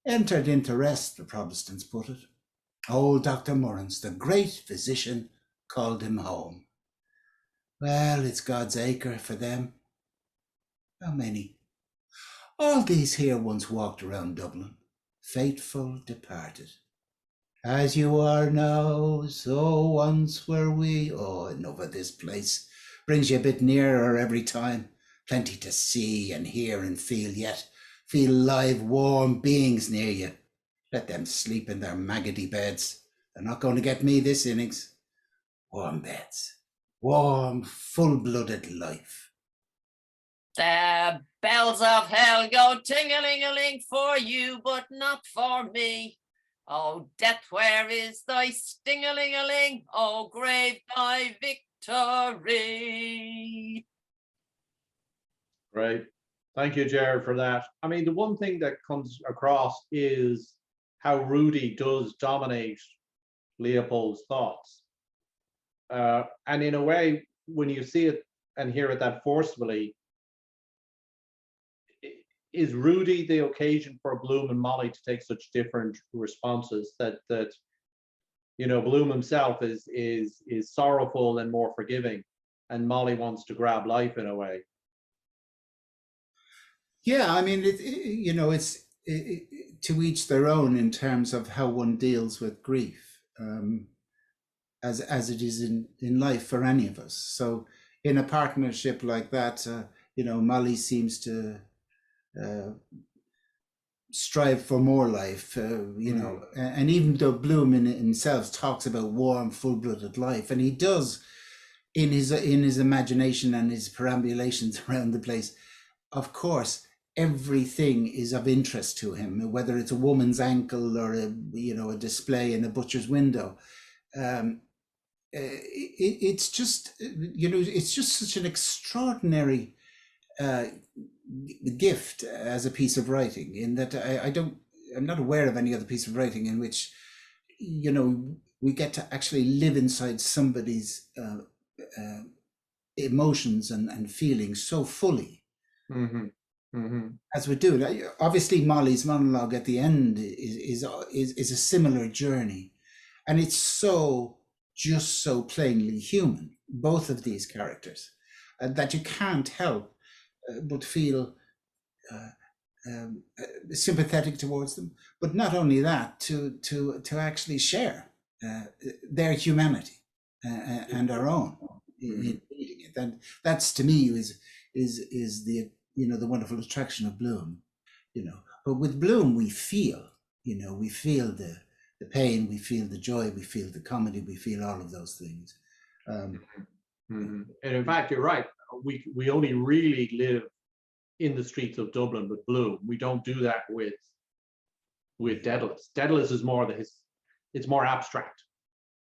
Entered into rest, the Protestants put it. Old Dr. Murrens, the great physician, called him home. Well, it's God's acre for them. How many? All these here once walked around Dublin, faithful departed. As you are now, so once were we. Oh, enough of this place. Brings you a bit nearer every time. Plenty to see and hear and feel, yet feel live, warm beings near you. Let them sleep in their maggoty beds. They're not going to get me this innings. Warm beds, warm, full-blooded life. The bells of hell go ting-a-ling-a-ling for you, but not for me. Oh, death, where is thy sting-a-ling-a-ling? Oh, grave, thy victory. Right. Thank you, Jared, for that. I mean, the one thing that comes across is how Rudy does dominate Leopold's thoughts. And in a way, when you see it and hear it that forcefully, is Rudy the occasion for Bloom and Molly to take such different responses? That Bloom himself is sorrowful and more forgiving, and Molly wants to grab life in a way. Yeah, I mean, it's to each their own in terms of how one deals with grief, as it is in life for any of us. So in a partnership like that, Molly seems to strive for more life, and even though Bloom in himself talks about warm, full-blooded life, and he does in his imagination and his perambulations around the place, of course, everything is of interest to him, whether it's a woman's ankle or a display in a butcher's window. It's just such an extraordinary gift as a piece of writing, in that I'm not aware of any other piece of writing in which we get to actually live inside somebody's emotions and feelings so fully. Mm-hmm. Mm-hmm. As we do. Obviously Molly's monologue at the end is a similar journey, and it's so plainly human, both of these characters, that you can't help but feel sympathetic towards them, but not only that, to actually share their humanity and our own in reading it. And that's, to me, is the the wonderful attraction of Bloom. But with Bloom we feel the pain, we feel the joy, we feel the comedy, we feel all of those things. And in fact, you're right. We only really live in the streets of Dublin with Bloom. We don't do that with Daedalus. Daedalus is it's more abstract.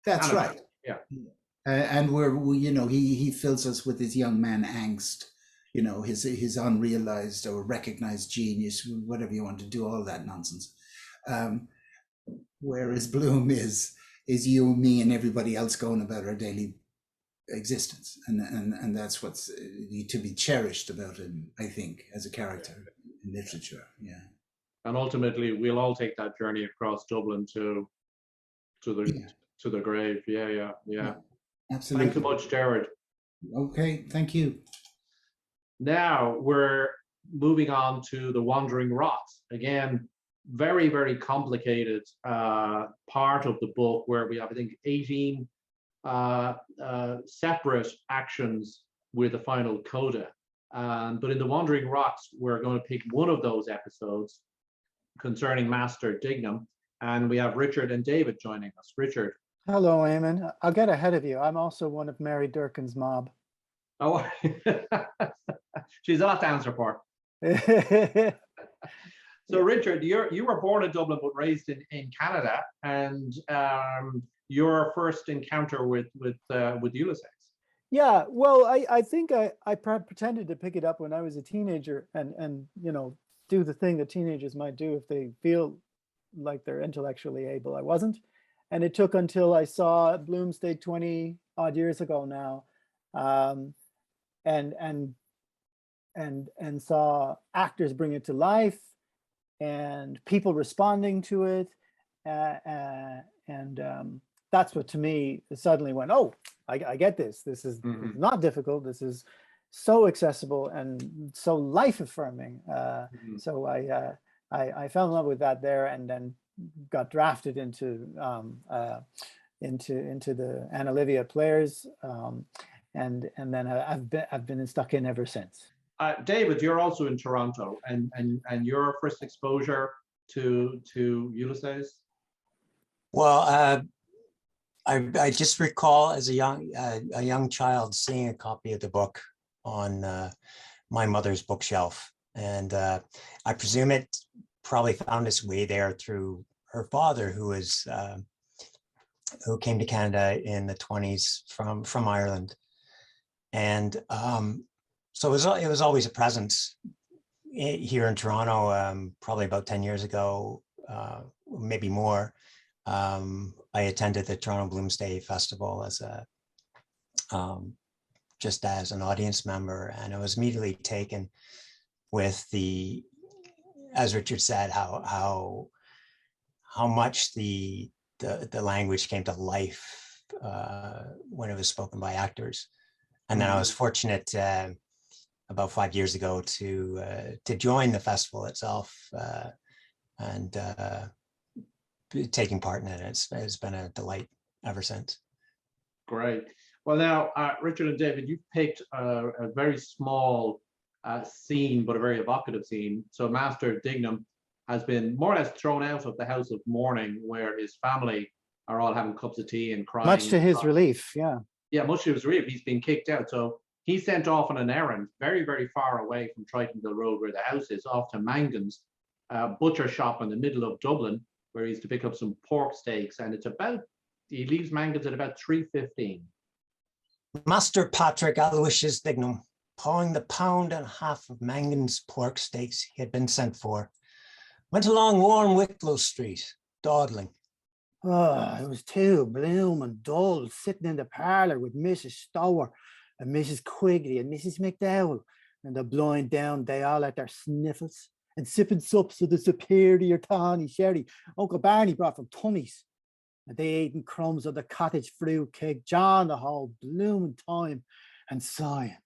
That's right. Yeah. And he fills us with his young man angst, his unrealized or recognized genius, whatever you want to do, all that nonsense. Whereas Bloom is you, me, and everybody else going about our daily existence, and that's what's to be cherished about him, I think, as a character in literature. Yeah. And ultimately, we'll all take that journey across Dublin to the grave. Yeah. Absolutely. Thanks so much, Jared. Okay, thank you. Now we're moving on to The Wandering Rot. Again, very, very complicated part of the book, where we have, I think, 18 separate actions with a final coda. But in The Wandering Rot, we're going to pick one of those episodes concerning Master Dignam, and we have Richard and David joining us. Richard. Hello, Eamon. I'll get ahead of you. I'm also one of Mary Durkin's mob. Oh, she's a lot to answer for. So, Richard, you were born in Dublin but raised in Canada, and your first encounter with Ulysses. Yeah, well, I think I pretended to pick it up when I was a teenager, and do the thing that teenagers might do if they feel like they're intellectually able. I wasn't, and it took until I saw Bloomsday 20 odd years ago now, and saw actors bring it to life and people responding to it, and that's what, to me, suddenly went, oh, I get this. This is not difficult. This is so accessible and so life-affirming. So I fell in love with that there, and then got drafted into the Anna Livia Players, and then I've been stuck in ever since. David, you're also in Toronto, and your first exposure to Ulysses? Well, I just recall as a young child seeing a copy of the book on my mother's bookshelf, and I presume it probably found its way there through her father, who came to Canada in the 1920s from Ireland, and so it was always a presence here in Toronto. Probably about 10 years ago, maybe more. I attended the Toronto Bloomsday Festival as just as an audience member, and I was immediately taken with as Richard said, how much the language came to life when it was spoken by actors. And then I was fortunate about 5 years ago to join the festival itself and taking part in it. It's been a delight ever since. Great. Well, now, Richard and David, you've picked a very small scene, but a very evocative scene. So Master Dignam has been more or less thrown out of the house of mourning, where his family are all having cups of tea and crying. Much to his relief, yeah. Yeah, much to his relief. He's been kicked out. So he's sent off on an errand very, very far away from Tritonville Road, where the house is, off to Mangan's butcher shop in the middle of Dublin, where he's to pick up some pork steaks. And he leaves Mangan's at about 3:15. Master Patrick Aloysius Dignam, pawing the pound and a half of Mangan's pork steaks he had been sent for, went along warm Wicklow Street, dawdling. Oh, it was too bloom and dull sitting in the parlour with Mrs. Stower and Mrs. Quigley and Mrs. McDowell, and the blind down they all at their sniffles and sipping sups of the superior tawny sherry Uncle Barney brought from Tunney's. And they eating crumbs of the cottage fruit cake, John the whole blooming time, and sighing.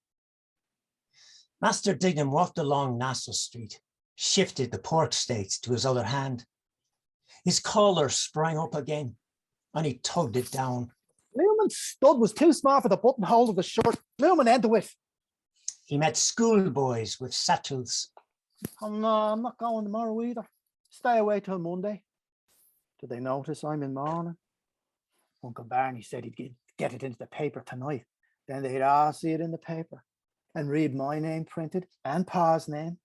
Master Dignam walked along Nassau Street, shifted the pork steaks to his other hand. His collar sprang up again, and he tugged it down. Bloomin' stud was too small for the buttonhole of the shirt. Bloomin' into it. He met schoolboys with satchels. Oh no, I'm not going tomorrow either. Stay away till Monday. Did they notice I'm in mourning? Uncle Barney said he'd get it into the paper tonight. Then they'd all see it in the paper and read my name printed and Pa's name.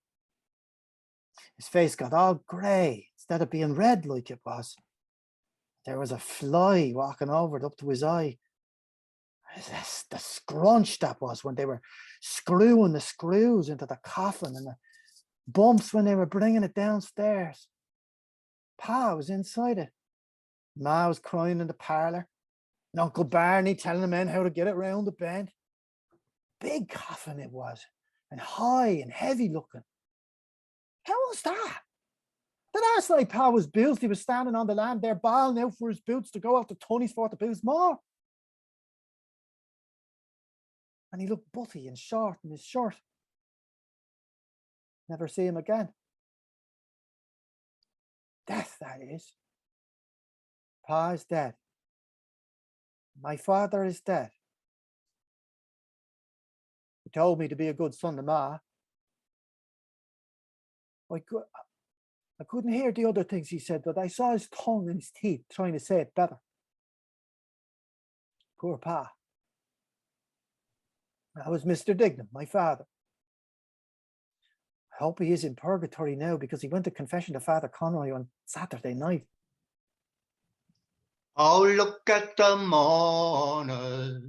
His face got all grey instead of being red like it was. There was a fly walking over it up to his eye. The scrunch that was when they were screwing the screws into the coffin, and the bumps when they were bringing it downstairs. Pa was inside it. Ma was crying in the parlour, and Uncle Barney telling the men how to get it round the bend. Big coffin it was, and high and heavy looking. How was that? The last night Pa was built, he was standing on the land there bawling out for his boots to go out to Tony's for to boots more. And he looked butty and short in his shirt. Never see him again. Death, that is. Pa is dead. My father is dead. He told me to be a good son to Ma. I couldn't hear the other things he said, but I saw his tongue and his teeth trying to say it better. Poor Pa. That was Mr. Dignam, my father. I hope he is in purgatory now, because he went to confession to Father Conroy on Saturday night. Oh, look at the mourners,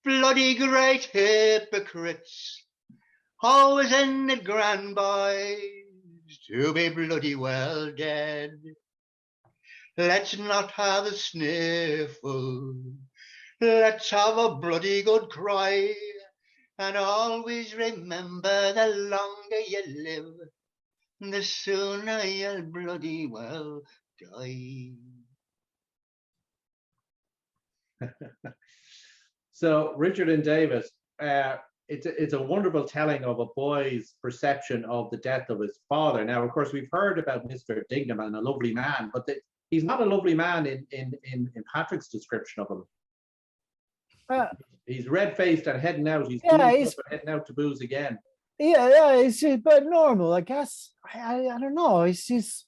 bloody great hypocrites. Oh, isn't it grand, boys, to be bloody well dead? Let's not have a sniffle, let's have a bloody good cry, and always remember the longer you live, the sooner you'll bloody well die. So, Richard and David, it's a wonderful telling of a boy's perception of the death of his father. Now, of course, we've heard about Mr. Dignam and a lovely man, but he's not a lovely man in Patrick's description of him. He's red-faced and heading out. He's heading out to booze again. but normal, I guess. I don't know. He's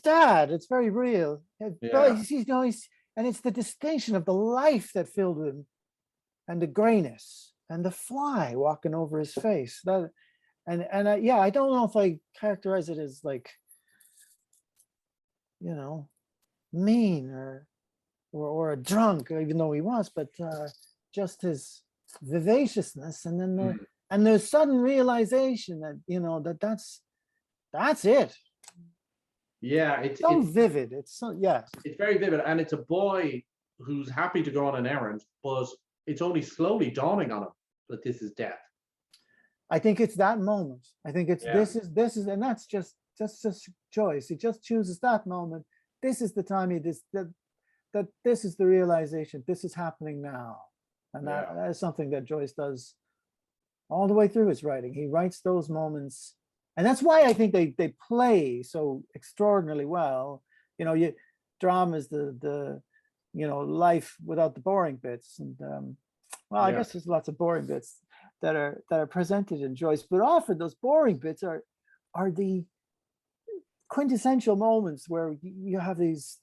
dad. It's very real. But Yeah. and it's the distinction of the life that filled him, and the grayness, and the fly walking over his face. I don't know if I characterize it as like, mean or a drunk, even though he was, but just his vivaciousness, and then the sudden realization that that's it. Yeah, It's so vivid. It's very vivid, and it's a boy who's happy to go on an errand, but it's only slowly dawning on him that this is death. I think it's that moment. I think it's this is, and that's just Joyce. He just chooses that moment. This is the time that this is the realization. This is happening now, and that is something that Joyce does all the way through his writing. He writes those moments, and that's why I think they play so extraordinarily well. Drama is the life without the boring bits, and I guess there's lots of boring bits that are presented in Joyce, but often those boring bits are the quintessential moments where you have these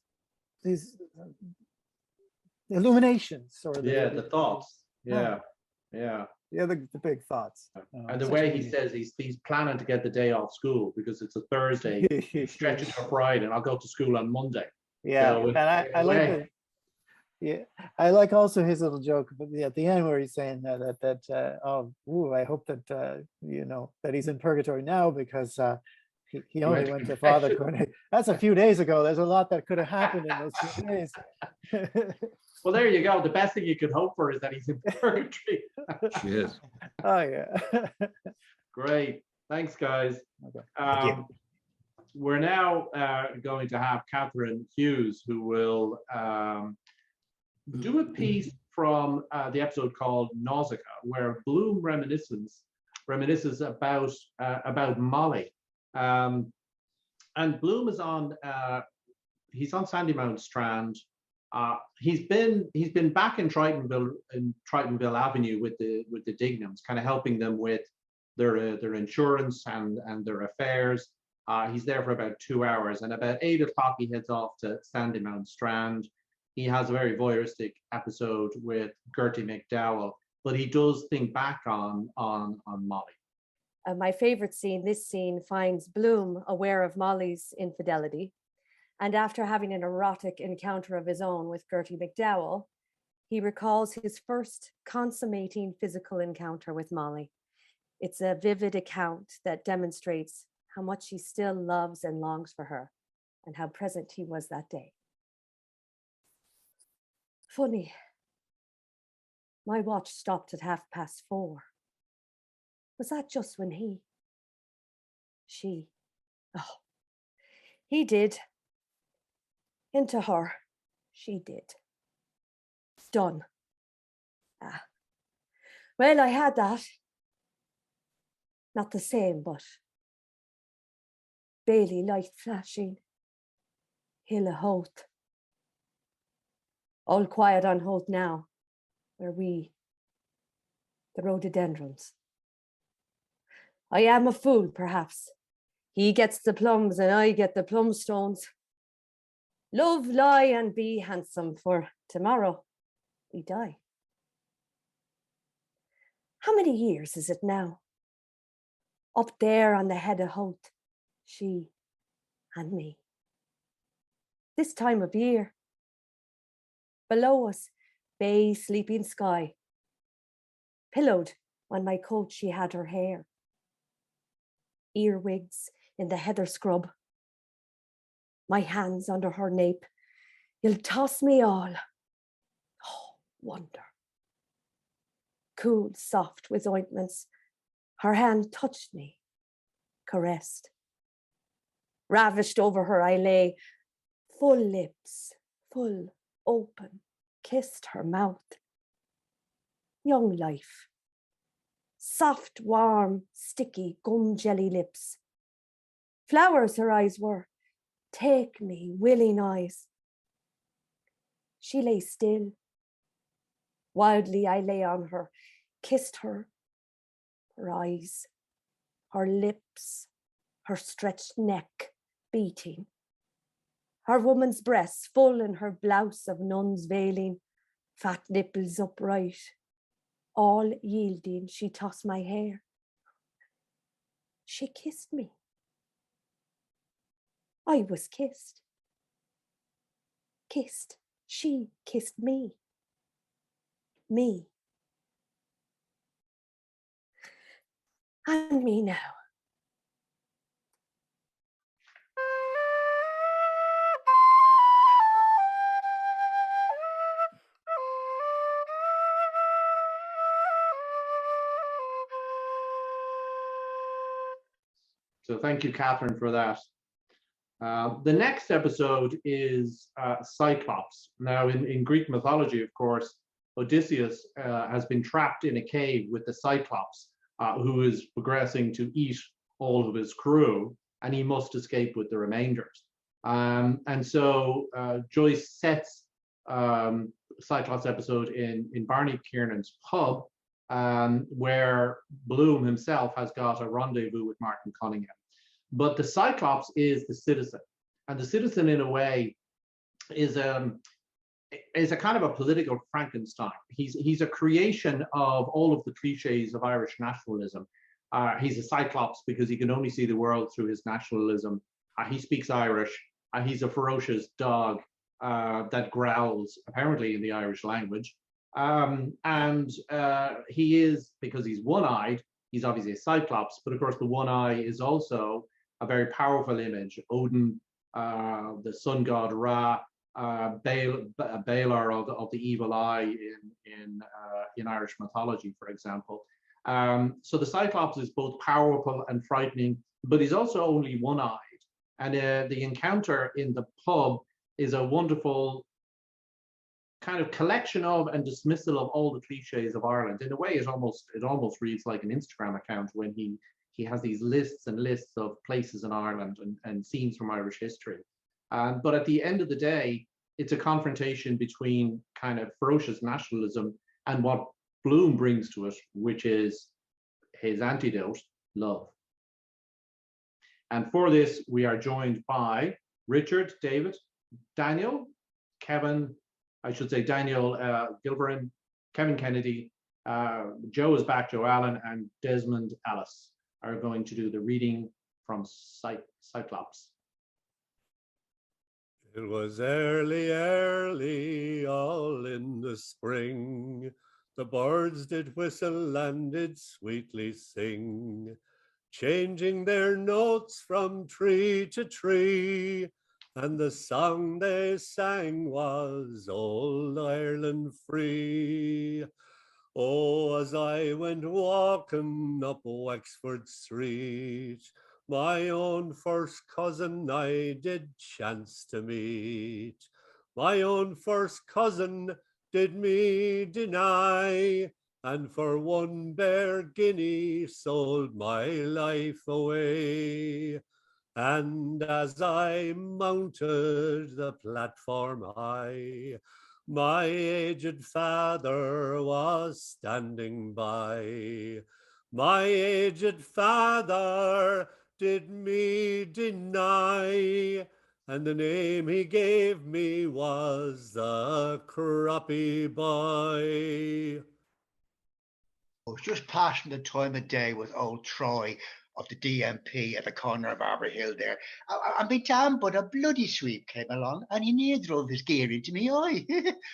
illuminations, or the thoughts. The big thoughts. And the way he says he's planning to get the day off school because it's a Thursday, stretch it to Friday, and I'll go to school on Monday. And I like it. Yeah, I like also his little joke at the end where he's saying I hope that that he's in purgatory now because he only went to Father Cornelius. That's a few days ago. There's a lot that could have happened in those few days. Well, there you go. The best thing you could hope for is that he's in purgatory. Yes. Oh yeah. Great. Thanks, guys. Okay. Thank you. We're now going to have Catherine Hughes, who will do a piece from the episode called Nausicaa, where Bloom reminisces about Molly. And Bloom is he's on Sandymount Strand. He's been back in Tritonville Avenue with the Dignams, kind of helping them with their insurance and their affairs. He's there for about 2 hours, and about 8 o'clock he heads off to Sandymount Strand. He has a very voyeuristic episode with Gertie McDowell, but he does think back on Molly. My favorite scene, this scene, finds Bloom aware of Molly's infidelity. And after having an erotic encounter of his own with Gertie McDowell, he recalls his first consummating physical encounter with Molly. It's a vivid account that demonstrates how much he still loves and longs for her, and how present he was that day. Funny, my watch stopped at 4:30. Was that just when he did. Into her, she did. Done. Well, I had that. Not the same, but Bailey light flashing. Hill of Hoth. All quiet on Hoth now, where the rhododendrons. I am a fool, perhaps. He gets the plums and I get the plum stones. Love, lie, and be handsome, for tomorrow we die. How many years is it now? Up there on the head of Hoth, she and me. This time of year. Below us, bay sleeping sky. Pillowed on my coat she had her hair. Earwigs in the heather scrub. My hands under her nape. You'll toss me all. Oh, wonder. Cool, soft with ointments. Her hand touched me, caressed. Ravished over her I lay, full lips, full, open, kissed her mouth. Young life. Soft, warm, sticky, gum jelly lips. Flowers her eyes were. Take me, willing eyes. She lay still. Wildly I lay on her, kissed her eyes, her lips, her stretched neck beating. Her woman's breasts full in her blouse of nun's veiling, fat nipples upright. All yielding, she tossed my hair. She kissed me. I was kissed. Kissed. She kissed me. Me. And me now. So thank you, Catherine, for that. The next episode is Cyclops. Now, in Greek mythology, of course, Odysseus has been trapped in a cave with the Cyclops, who is progressing to eat all of his crew, and he must escape with the remainders. And so Joyce sets Cyclops episode in Barney Kiernan's pub, where Bloom himself has got a rendezvous with Martin Cunningham. But the Cyclops is the citizen, and the citizen, in a way, is a kind of a political Frankenstein. He's a creation of all of the cliches of Irish nationalism. He's a Cyclops because he can only see the world through his nationalism. He speaks Irish. He's a ferocious dog that growls, apparently in the Irish language. And he is, because he's one-eyed, he's obviously a Cyclops, but of course the one eye is also a very powerful image. Odin, the sun god Ra, Balor of the evil eye in Irish mythology, for example. So the Cyclops is both powerful and frightening, but he's also only one-eyed. And the encounter in the pub is a wonderful kind of collection of and dismissal of all the cliches of Ireland. In a way, it almost reads like an Instagram account when he has these lists and lists of places in Ireland and scenes from Irish history. But at the end of the day, it's a confrontation between kind of ferocious nationalism and what Bloom brings to it, which is his antidote, love. And for this, we are joined by Richard, David, Daniel, Kevin, I should say Daniel Gilverin, Kevin Kennedy, Joe is back, Joe Allen, and Desmond Ellis are going to do the reading from Cyclops. It was early, all in the spring. The birds did whistle and did sweetly sing, changing their notes from tree to tree. And the song they sang was Old Ireland Free. Oh, as I went walking up Wexford Street, my own first cousin I did chance to meet. My own first cousin did me deny, and for one bare guinea sold my life away. And as I mounted the platform high, my aged father was standing by. My aged father did me deny, and the name he gave me was the Croppy Boy. I was just passing the time of day with old Troy of the DMP at the corner of Arbor Hill there. And me damn, but a bloody sweep came along and he near drove his gear into me eye.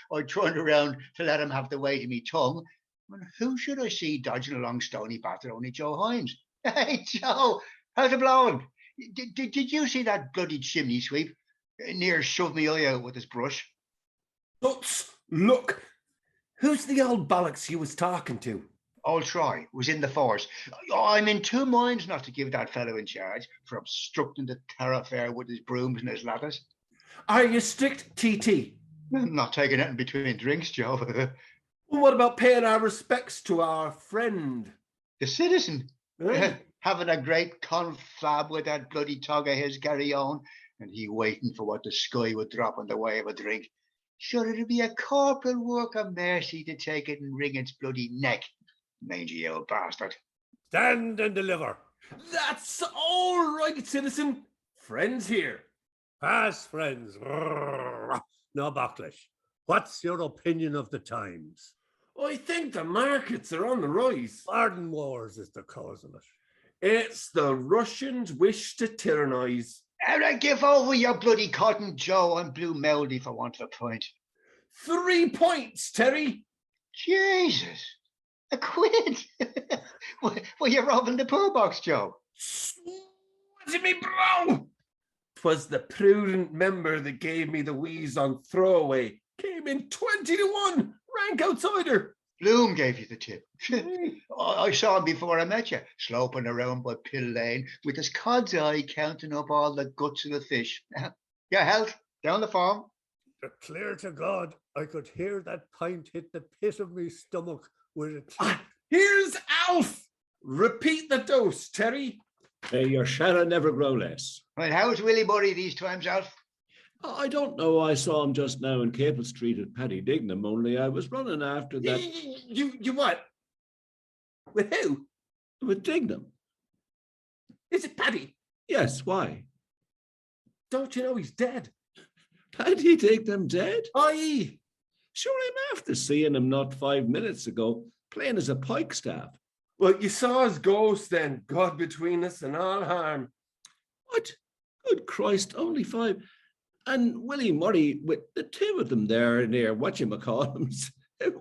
I turned around to let him have the weight of me tongue. And who should I see dodging along Stony Batter? Only Joe Hines. Hey, Joe, how's it blowing? Did you see that bloody chimney sweep? Near shoved me eye out with his brush. Tuts, look, who's the old bollocks you was talking to? Old Troy was in the force. I'm in two minds not to give that fellow in charge for obstructing the thoroughfare with his brooms and his ladders. Are you strict TT? I'm not taking it in between drinks, Joe. Well, what about paying our respects to our friend? The citizen? Eh? Having a great confab with that bloody tog of his, Gary Owen, and he waiting for what the sky would drop in the way of a drink. Sure, it'd be a corporal work of mercy to take it and wring its bloody neck. Mangy old bastard. Stand and deliver. That's all right, citizen. Friends here. Pass, friends. No backlash. What's your opinion of the times? I think the markets are on the rise. Garden wars is the cause of it. It's the Russians' wish to tyrannize. Give over your bloody cotton, Joe. I'm blue mouldy for want of a point. 3 points, Terry. Jesus, a quid. Well, you're robbing the poor box, Joe. What's me, bro? 'Twas the prudent member that gave me the wheeze on throwaway. Came in 20-1, rank outsider. Bloom gave you the tip. I saw him before I met you, sloping around by Pill Lane with his cod's eye counting up all the guts of the fish. Your health, down the farm. Clear to God, I could hear that pint hit the pit of me stomach with a click. Here's Alf. Repeat the dose, Terry. May your shadow never grow less. Right, how's Willie Murray these times, Alf? I don't know. I saw him just now in Capel Street at Paddy Dignam, only I was running after that. You what? With who? With Dignam. Is it Paddy? Yes, why? Don't you know he's dead? Paddy Dignam dead? Aye. Sure, I'm after seeing him not 5 minutes ago, playing as a pike staff. Well, you saw his ghost then, God between us and all harm. What? Good Christ, only 5. And Willie Murray, with the 2 of them there near whatchamacallums.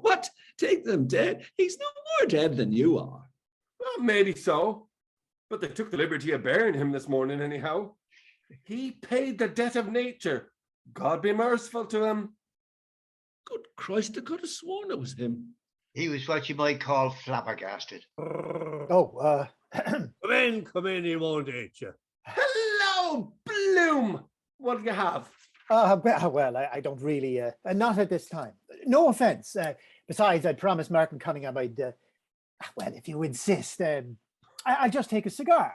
What? Take them dead? He's no more dead than you are. Well, maybe so. But they took the liberty of burying him this morning anyhow. He paid the debt of nature. God be merciful to him. Good Christ, I could have sworn it was him. He was what you might call flabbergasted. Oh, Come in, he won't eat you. Hello, Bloom. What do you have? well, I don't really, not at this time. No offense. Besides, I'd promised Martin Cunningham I'd, well, if you insist, I'll just take a cigar.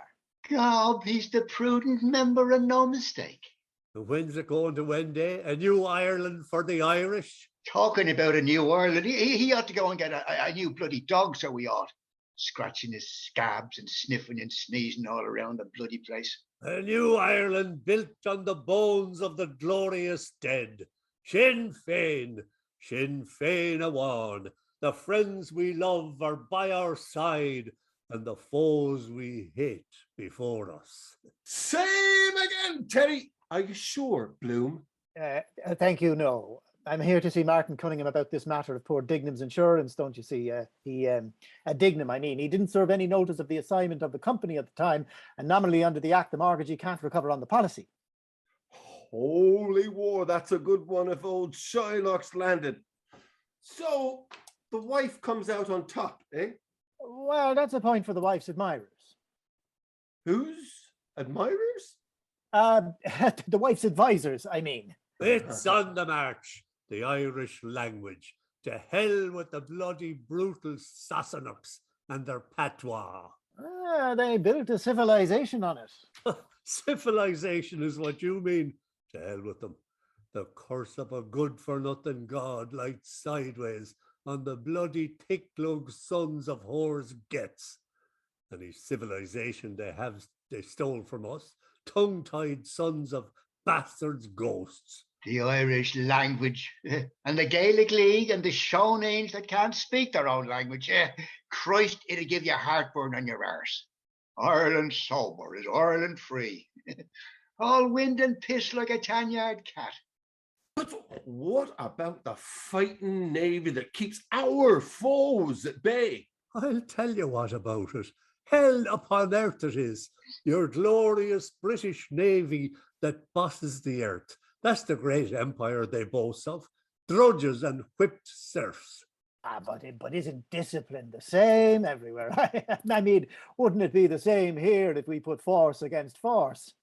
God, he's the prudent member and no mistake. When's it going to Wendy? A new Ireland for the Irish? Talking about a new Ireland, he ought to go and get a new bloody dog, so we ought. Scratching his scabs and sniffing and sneezing all around the bloody place. A new Ireland built on the bones of the glorious dead. Sinn Féin awan. The friends we love are by our side, and the foes we hate before us. Same again, Terry. Are you sure, Bloom? Thank you, no. I'm here to see Martin Cunningham about this matter of poor Dignam's insurance, don't you see? Dignam, I mean, he didn't serve any notice of the assignment of the company at the time, and nominally under the Act, the mortgagee can't recover on the policy. Holy war, that's a good one if old Shylock's landed. So, the wife comes out on top, eh? Well, that's a point for the wife's admirers. Whose admirers? The wife's advisors, I mean. It's on the march, the Irish language. To hell with the bloody brutal Sassenachs and their patois. They built a civilization on it. Civilization is what you mean. To hell with them. The curse of a good-for-nothing god light sideways on the bloody thick-lug sons of whores gets. Any civilization they stole from us, tongue-tied sons of bastards' ghosts. The Irish language and the Gaelic League and the Shawnees that can't speak their own language. Christ, it'll give you heartburn on your arse. Ireland sober is Ireland free. All wind and piss like a tan-yard cat. But what about the fighting navy that keeps our foes at bay? I'll tell you what about it. Hell upon earth it is. Your glorious British Navy that bosses the earth. That's the great empire they boast of. Drudges and whipped serfs. But isn't discipline the same everywhere? I mean, wouldn't it be the same here if we put force against force?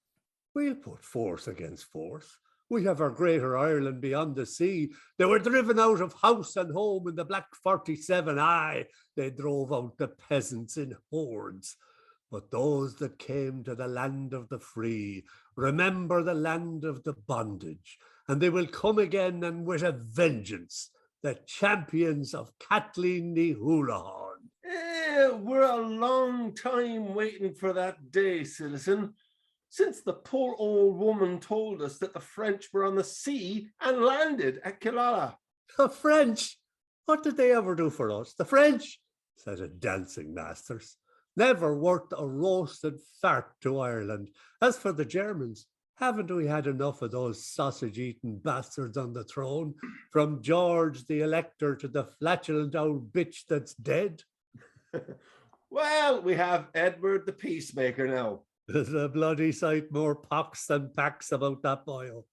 We'll put force against force. We have our greater Ireland beyond the sea. They were driven out of house and home in the Black 47. Aye, they drove out the peasants in hordes. But those that came to the land of the free remember the land of the bondage, and they will come again and with a vengeance, the champions of Kathleen ni Houlihan. We're a long time waiting for that day, citizen, since the poor old woman told us that the French were on the sea and landed at Killala. The French? What did they ever do for us? The French? Said a dancing masters. Never worth a roasted fart to Ireland. As for the Germans, haven't we had enough of those sausage-eating bastards on the throne? From George the Elector to the flatulent old bitch that's dead? Well, we have Edward the Peacemaker now. There's a bloody sight more pox than packs about that boil.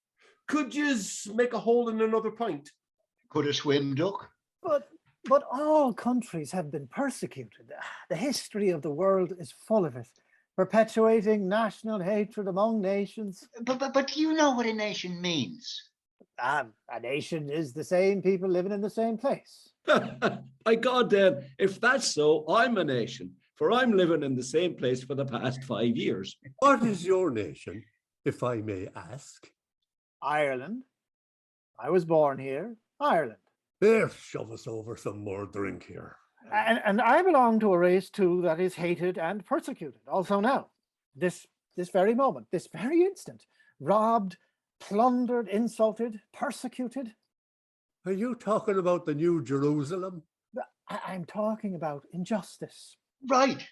Could you make a hole in another pint? Could a swim duck? But all countries have been persecuted. The history of the world is full of it, perpetuating national hatred among nations. But do you know what a nation means? A nation is the same people living in the same place. By God, then, if that's so, I'm a nation, for I'm living in the same place for the past 5 years. What is your nation, if I may ask? Ireland. I was born here, Ireland. There, shove us over some more drink here. And I belong to a race too that is hated and persecuted, also now. This very moment, this very instant, robbed, plundered, insulted, persecuted. Are you talking about the New Jerusalem? I'm talking about injustice. Right.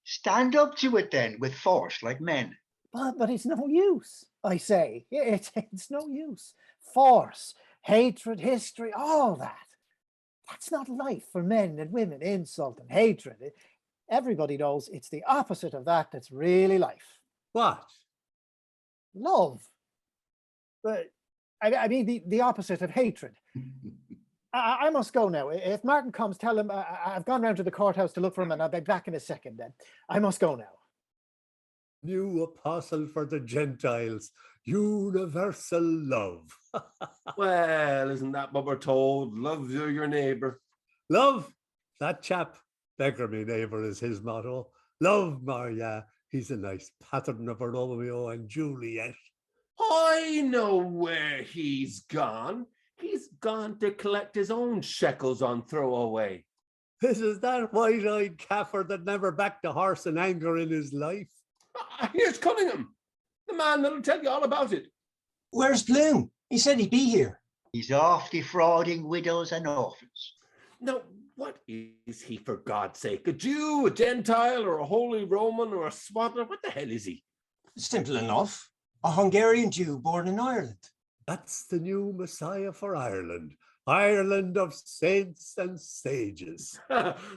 Stand up to it then, with force, like men. But it's no use, I say. It's no use. Force, hatred, history, all that. That's not life for men and women, insult and hatred. Everybody knows it's the opposite of that that's really life. What? Love. But I mean the opposite of hatred. I must go now. If Martin comes, tell him I've gone round to the courthouse to look for him and I'll be back in a second then. I must go now. New apostle for the Gentiles, universal love. Well, isn't that what we're told? Love your neighbour. Love? That chap, beggar me neighbour is his motto. Love Maria, he's a nice pattern of a Romeo and Juliet. I know where he's gone. He's gone to collect his own shekels on throwaway. This is that white-eyed kaffir that never backed a horse in anger in his life. Here's Cunningham, the man that'll tell you all about it. Where's Bloom? He said he'd be here. He's off defrauding widows and orphans. Now, what is he, for God's sake? A Jew, a Gentile, or a Holy Roman, or a swaddler? What the hell is he? Simple enough. A Hungarian Jew born in Ireland. That's the new Messiah for Ireland. Ireland of saints and sages.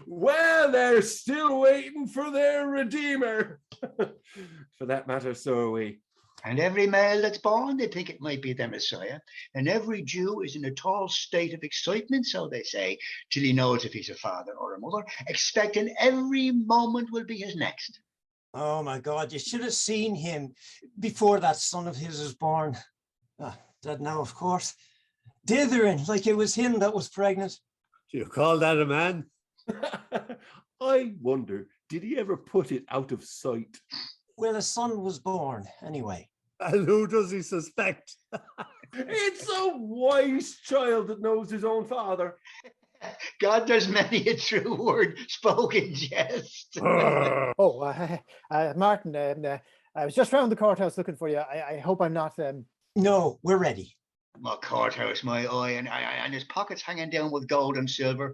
Well, they're still waiting for their Redeemer. For that matter, so are we. And every male that's born, they think it might be their Messiah. And every Jew is in a tall state of excitement, so they say, till he knows if he's a father or a mother, expecting every moment will be his next. Oh my God, you should have seen him before that son of his was born. Dead now, of course. Dithering like it was him that was pregnant. Do you call that a man? I wonder, did he ever put it out of sight? Well, a son was born, anyway. And who does he suspect? It's a wise child that knows his own father. God, there's many a true word spoken jest. Martin, I was just round the courthouse looking for you. I hope I'm not... No, we're ready. My courthouse, my eye, and his pockets hanging down with gold and silver.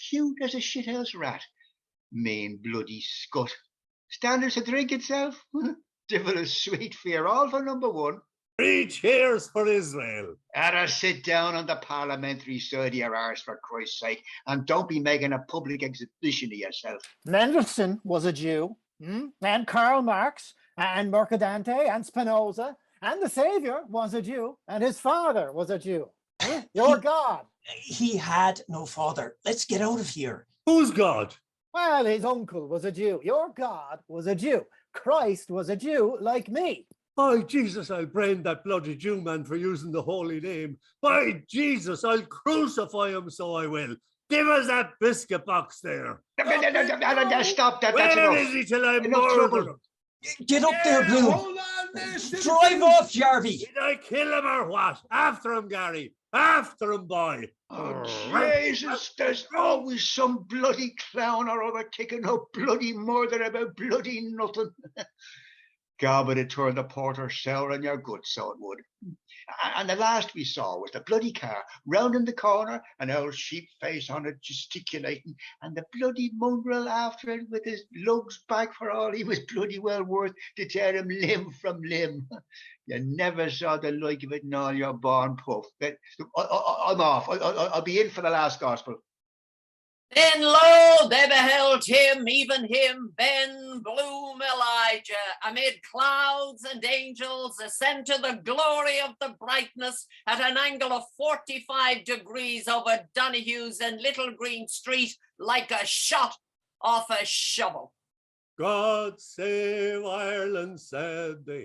Cute as a shithouse rat. Mean bloody scut. Standards to drink itself. Devil is sweet fear, all for number one. 3 cheers for Israel. Better sit down on the parliamentary side of your arse, for Christ's sake, and don't be making a public exhibition of yourself. Mendelssohn was a Jew, and Karl Marx, and Mercadante, and Spinoza, and the Savior was a Jew, and his father was a Jew. Your God. He had no father. Let's get out of here. Who's God? Well, his uncle was a Jew. Your God was a Jew. Christ was a Jew like me. By Jesus, I'll brain that bloody Jew man for using the holy name. By Jesus, I'll crucify him, so I will. Give us that biscuit box there. Stop that. Where that's enough. is he till I Enough murder trouble. him? Get up there, Bloom. Hold on there, Drive off, Jarvie. Did I kill him or what? After him, Gary. After him, boy. Oh, Jesus, there's always some bloody clown or other kicking up bloody murder about bloody nothing. God, but it turned the porter sour on your good, so it would. And the last we saw was the bloody car rounding the corner, an old sheep face on it gesticulating, and the bloody mongrel after it with his lugs back for all he was bloody well worth to tear him limb from limb. You never saw the like of it in all your born puff. I'm off. I'll be in for the last gospel. Then lo, they beheld him, even him, Ben Bloom Elijah, amid clouds and angels, ascend to the glory of the brightness at an angle of 45 degrees over Donohue's and Little Green Street, like a shot off a shovel. God save Ireland, said the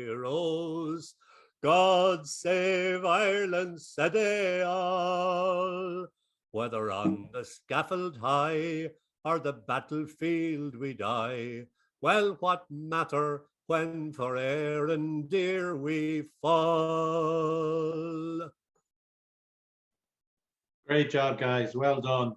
heroes. God save Ireland, said they all. Whether on the scaffold high or the battlefield we die, well, what matter when for Erin dear we fall? Great job, guys. Well done.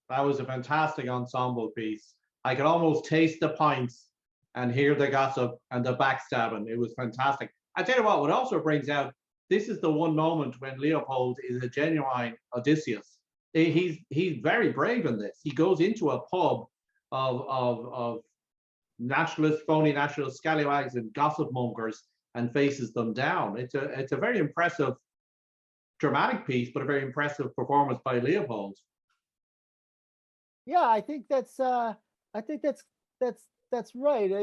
That was a fantastic ensemble piece. I could almost taste the pints and hear the gossip and the backstabbing. It was fantastic. I tell you what also brings out, this is the one moment when Leopold is a genuine Odysseus. He's very brave in this. He goes into a pub of nationalists, phony nationalist scallywags and gossip mongers and faces them down. It's a very impressive dramatic piece, but a very impressive performance by Leopold. Yeah, I think that's right. I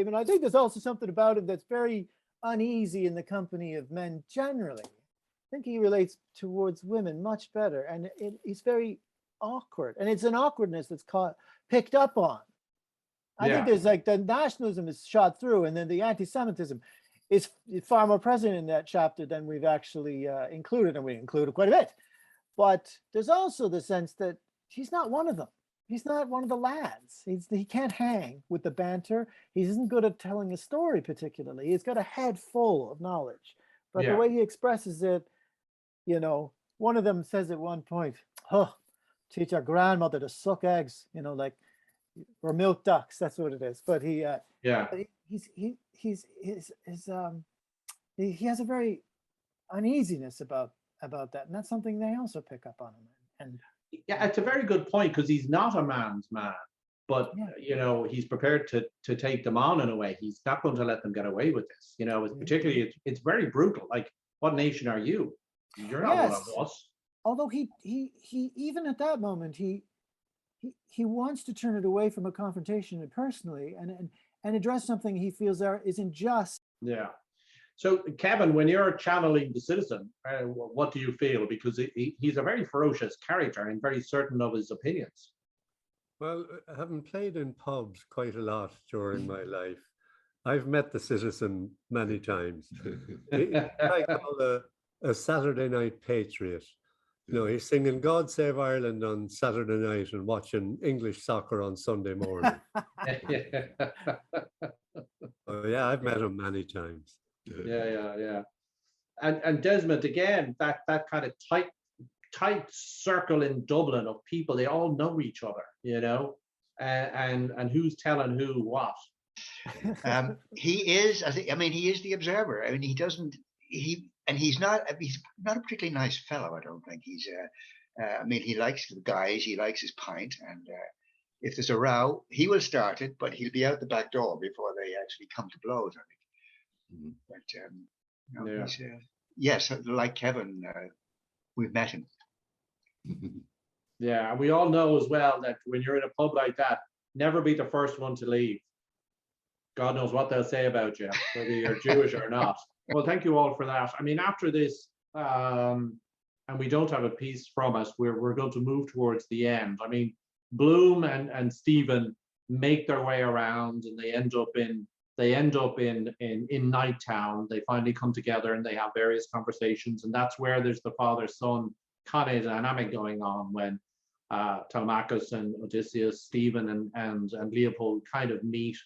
mean, I think there's also something about him that's very uneasy in the company of men generally. I think he relates towards women much better, and he's very awkward, and it's an awkwardness that's picked up on. I think there's like the nationalism is shot through, and then the anti-Semitism is far more present in that chapter than we've actually included, and we included quite a bit. But there's also the sense that he's not one of them. He's not one of the lads. He can't hang with the banter. He isn't good at telling a story particularly. He's got a head full of knowledge, but the way he expresses it, you know, one of them says at one point, "Oh, teach our grandmother to suck eggs," you know, like, or milk ducks. That's what it is. But he has a very uneasiness about that, and that's something they also pick up on him. And yeah, it's a very good point, because he's not a man's man, but you know, he's prepared to take them on in a way. He's not going to let them get away with this. You know, particularly it's very brutal. Like, what nation are you? You're not one of us. Although he even at that moment he wants to turn it away from a confrontation personally and address something he feels is unjust. Yeah. So, Kevin, when you're channeling the citizen, what do you feel? Because he's a very ferocious character and very certain of his opinions. Well, having played in pubs quite a lot during my life, I've met the citizen many times. I call a Saturday night patriot. You know, he's singing God Save Ireland on Saturday night and watching English soccer on Sunday morning. Oh, yeah, I've met him many times. Yeah. And Desmond, again, that kind of tight circle in Dublin of people, they all know each other, you know, and who's telling who what. He is the observer. I mean, he's not a particularly nice fellow. I don't think he's. He likes the guys. He likes his pint, and if there's a row, he will start it, but he'll be out the back door before they actually come to blows. I think. But yes, like Kevin, we've met him. Yeah, and we all know as well that when you're in a pub like that, never be the first one to leave. God knows what they'll say about you, whether you're Jewish or not. Well, thank you all for that. I mean, after this, and we don't have a piece from us, we're going to move towards the end. I mean, Bloom and Stephen make their way around, and they end up in Nighttown. They finally come together and they have various conversations, and that's where there's the father-son kind of dynamic going on when Telemachus and Odysseus, Stephen and Leopold kind of meet.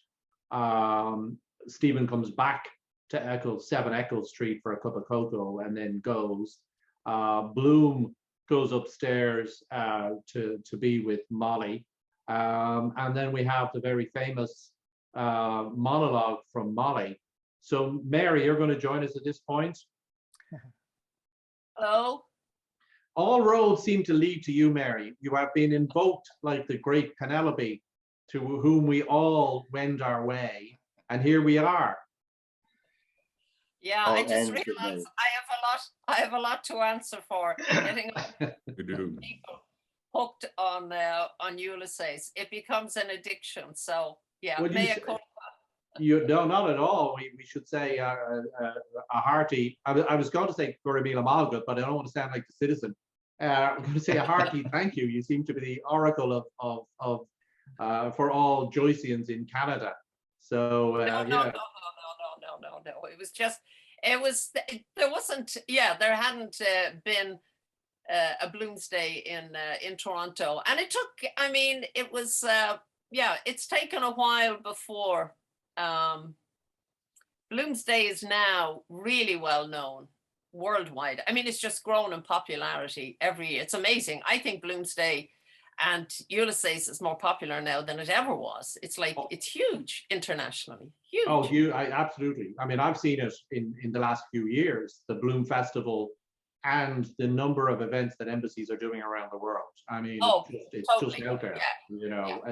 Stephen comes back to 7 Eccles Street for a cup of cocoa and then goes. Bloom goes upstairs to be with Molly. And then we have the very famous monologue from Molly. So Mary, you're going to join us at this point. Hello. All roads seem to lead to you, Mary. You have been invoked like the great Penelope, to whom we all wend our way, and here we are. Yeah, I just realized I have a lot to answer for. Getting people hooked on Ulysses, it becomes an addiction. So yeah, Well, no, not at all. We should say a hearty. I was going to say Gurumila Malgut, but I don't want to sound like the citizen. I'm going to say a hearty thank you. You seem to be the oracle of for all Joyceans in Canada. So no. There hadn't been a Bloomsday in Toronto, and it took. I mean, it was. It's taken a while before. Bloomsday is now really well known worldwide. I mean, it's just grown in popularity every year. It's amazing. I think Bloomsday and Ulysses is more popular now than it ever was. It's like, it's huge internationally. Huge. Oh, absolutely. I mean, I've seen it in the last few years, the Bloom Festival and the number of events that embassies are doing around the world. I mean, it's totally just out there, you know,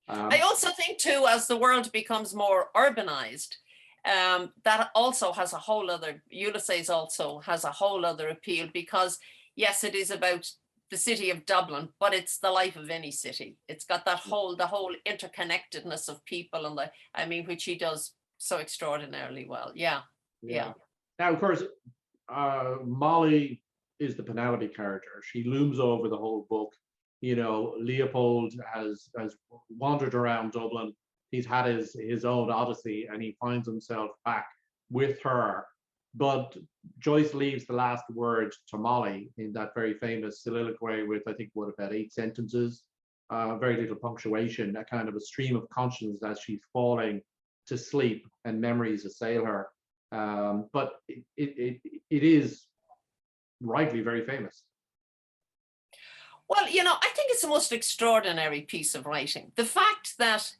I also think too, as the world becomes more urbanized, that also has a whole other, Ulysses also has a whole other appeal, because yes, it is about the city of Dublin, but it's the life of any city. It's got that the whole interconnectedness of people, and which he does so extraordinarily well. Yeah. Now, of course, Molly is the Penelope character. She looms over the whole book. You know, Leopold has wandered around Dublin. He's had his own odyssey, and he finds himself back with her. But Joyce leaves the last word to Molly in that very famous soliloquy with, I think, about 8 sentences, very little punctuation, a kind of a stream of consciousness as she's falling to sleep and memories assail her. But it is rightly very famous. Well, you know, I think it's the most extraordinary piece of writing. The fact that,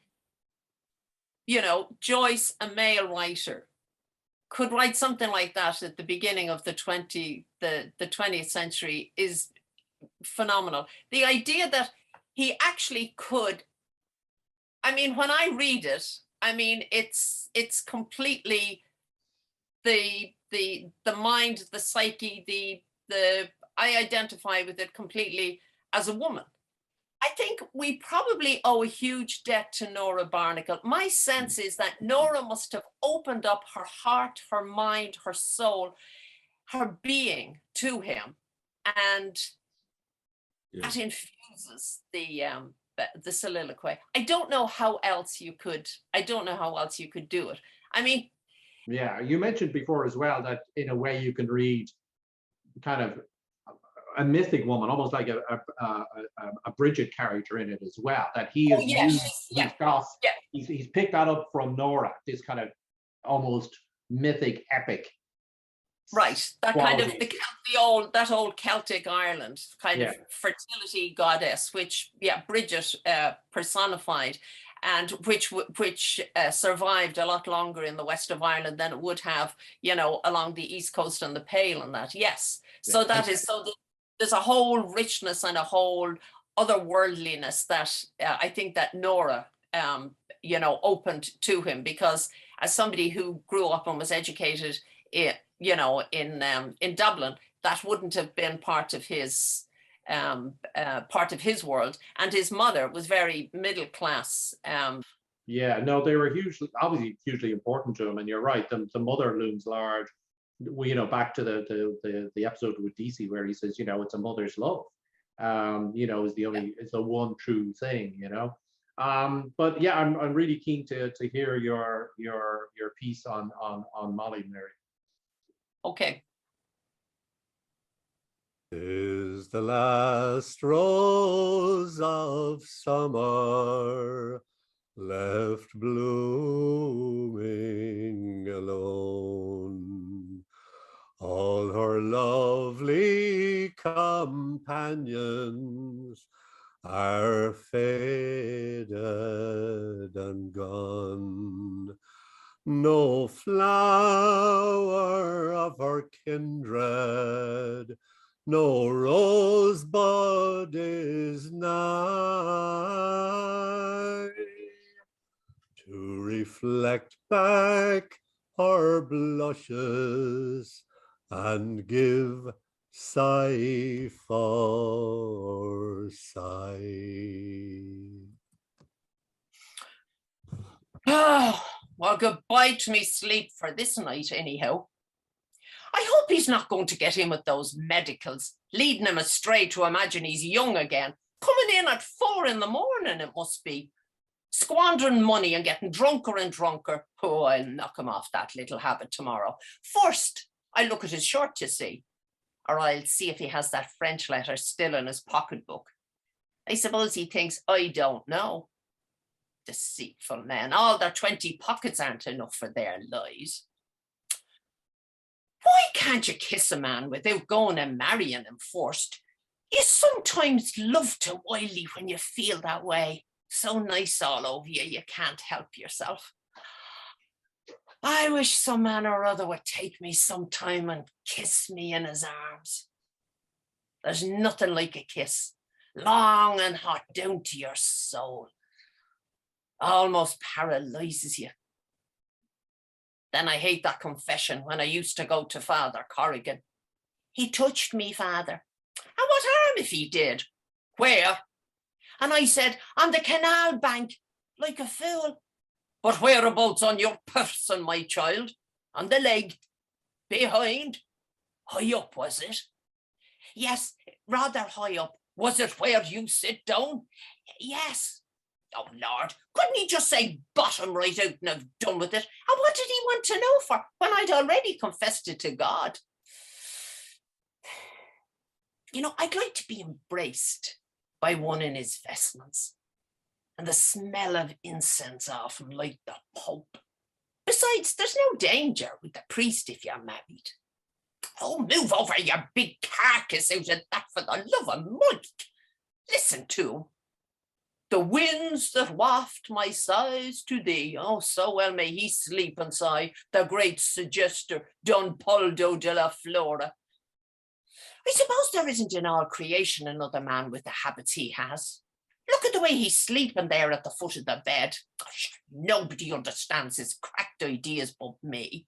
you know, Joyce, a male writer, could write something like that at the beginning of the 20th century is phenomenal. The idea that he actually could, I mean, when I read it, I mean, it's completely the mind, the psyche, I identify with it completely as a woman. I think we probably owe a huge debt to Nora Barnacle. My sense is that Nora must have opened up her heart, her mind, her soul, her being to him, and that infuses the soliloquy. I don't know how else you could do it. I mean, yeah, you mentioned before as well that in a way you can read kind of a mythic woman, almost like a Bridget character in it as well. That he is he's picked that up from Nora, this kind of almost mythic epic. Right, that quality. Kind of that old Celtic Ireland kind of fertility goddess, which Bridget personified, and which survived a lot longer in the west of Ireland than it would have, you know, along the east coast and the Pale and that. Yes, so that is so. There's a whole richness and a whole otherworldliness that I think that Nora, you know, opened to him, because as somebody who grew up and was educated, you know, in Dublin, that wouldn't have been part of his world. And his mother was very middle class. Yeah, no, they were obviously hugely important to him. And you're right, the mother looms large. You know, back to the episode with DC where he says, you know, it's a mother's love, you know, is it's the one true thing, you know. But yeah, I'm really keen to hear your piece on Molly, Mary. Okay. Is the last rose of summer left blooming alone? All her our lovely companions are faded and gone. No flower of our kindred, no rosebud is nigh to reflect back our blushes and give sigh for sigh. Oh, well, goodbye to me sleep for this night, anyhow. I hope he's not going to get in with those medicals, leading him astray to imagine he's young again. Coming in at 4 in the morning, it must be. Squandering money and getting drunker and drunker. Oh, I'll knock him off that little habit tomorrow. First, I'll look at his shirt, you see, or I'll see if he has that French letter still in his pocketbook. I suppose he thinks I don't know. Deceitful men, all their 20 pockets aren't enough for their lies. Why can't you kiss a man without going and marrying him first? You sometimes love to wily when you feel that way. So nice all over you, you can't help yourself. I wish some man or other would take me sometime and kiss me in his arms. There's nothing like a kiss, long and hot down to your soul. Almost paralyzes you. Then I hate that confession when I used to go to Father Corrigan. He touched me, Father. And what harm if he did? Where? And I said, on the canal bank, like a fool. But whereabouts on your person, my child? On the leg? Behind? High up, was it? Yes, rather high up. Was it where you sit down? Yes. Oh, Lord, couldn't he just say bottom right out and have done with it? And what did he want to know for when I'd already confessed it to God? You know, I'd like to be embraced by one in his vestments and the smell of incense off him like the Pope. Besides, there's no danger with the priest if you're married. Oh, move over your big carcass out of that for the love of Mike. Listen to him. The winds that waft my sighs to thee, oh, so well may he sleep and sigh, the great suggester, Don Poldo de la Flora. I suppose there isn't in all creation another man with the habits he has. Look at the way he's sleeping there at the foot of the bed. Gosh, nobody understands his cracked ideas but me.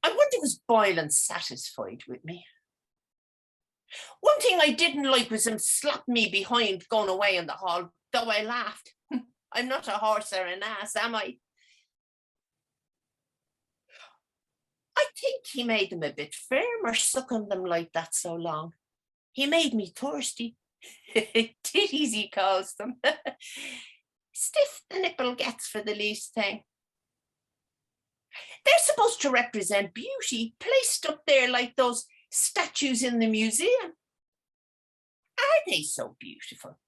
I wonder was Boylan satisfied with me? One thing I didn't like was him slapping me behind going away in the hall, though I laughed. I'm not a horse or an ass, am I? I think he made them a bit firmer, sucking them like that so long. He made me thirsty. Titties, he calls them. Stiff the nipple gets for the least thing. They're supposed to represent beauty, placed up there like those statues in the museum. Are they so beautiful?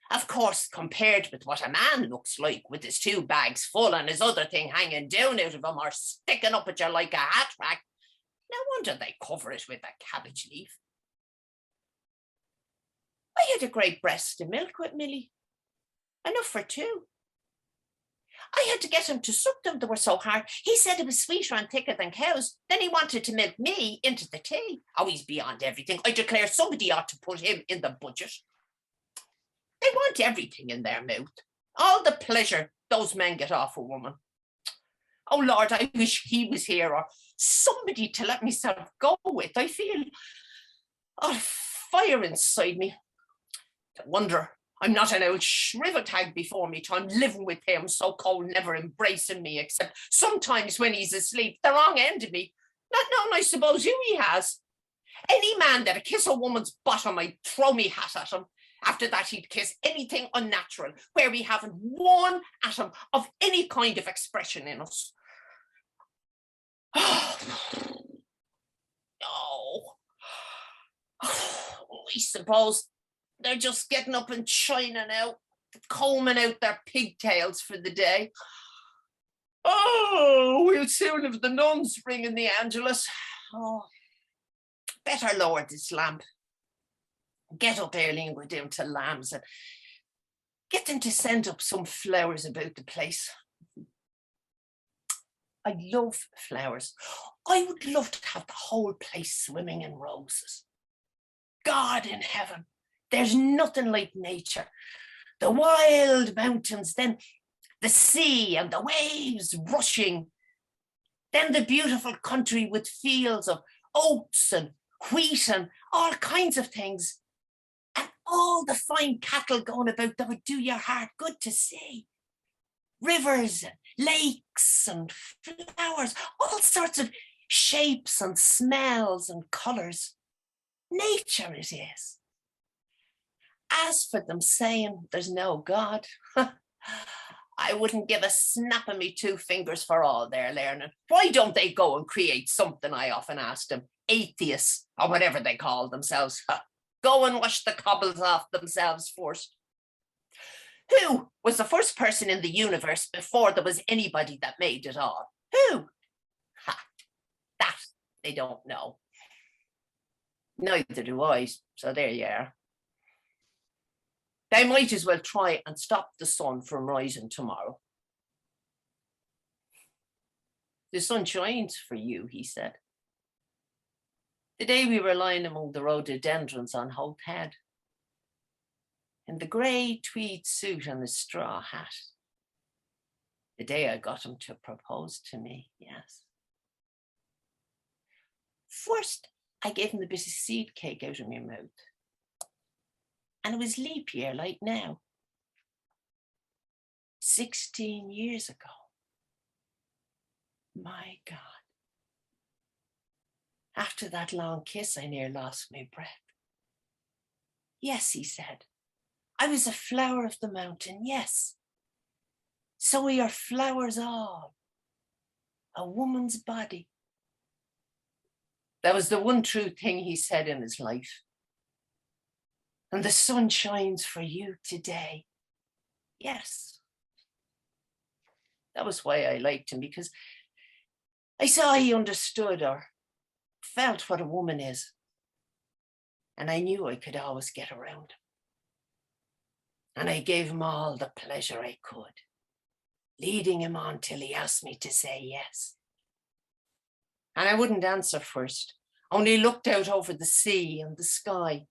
Of course, compared with what a man looks like with his 2 bags full and his other thing hanging down out of him or sticking up at you like a hat rack, no wonder they cover it with a cabbage leaf. I had a great breast of milk with Millie, enough for 2. I had to get him to suck them, they were so hard. He said it was sweeter and thicker than cows. Then he wanted to milk me into the tea. Oh, he's beyond everything. I declare somebody ought to put him in the budget. They want everything in their mouth. All the pleasure those men get off a woman. Oh, Lord, I wish he was here or somebody to let myself go with. I feel fire inside me. No wonder I'm not an old shriveled hag before me time living with him, so cold, never embracing me, except sometimes when he's asleep, the wrong end of me, not knowing, I suppose, who he has. Any man that'd kiss a woman's bottom, I'd throw me hat at him. After that, he'd kiss anything unnatural, where we haven't one atom of any kind of expression in us. No. I suppose they're just getting up and shining out, combing out their pigtails for the day. Oh, we'll soon have the nuns ringing the Angelus. Oh, better lower this lamp. Get up early and go down to Lamb's and get them to send up some flowers about the place. I love flowers. I would love to have the whole place swimming in roses. God in heaven, there's nothing like nature. The wild mountains, then the sea and the waves rushing, then the beautiful country with fields of oats and wheat and all kinds of things, and all the fine cattle going about that would do your heart good to see. Rivers and lakes and flowers, all sorts of shapes and smells and colours. Nature it is. As for them saying there's no God, I wouldn't give a snap of me 2 fingers for all their learning. Why don't they go and create something, I often ask them, atheists or whatever they call themselves. Go and wash the cobbles off themselves first. Who was the first person in the universe before there was anybody that made it all? Who? Ha, that they don't know. Neither do I, so there you are. They might as well try and stop the sun from rising tomorrow. The sun shines for you, he said. The day we were lying among the rhododendrons on Holt Head, in the grey tweed suit and the straw hat. The day I got him to propose to me, yes. First, I gave him the bit of seed cake out of my mouth. And it was leap year like now. 16 years ago. My God. After that long kiss, I near lost my breath. Yes, he said. I was a flower of the mountain, yes. So are your flowers all. A woman's body. That was the one true thing he said in his life. And the sun shines for you today. Yes. That was why I liked him, because I saw he understood or felt what a woman is. And I knew I could always get around him. And I gave him all the pleasure I could, leading him on till he asked me to say yes. And I wouldn't answer first, only looked out over the sea and the sky.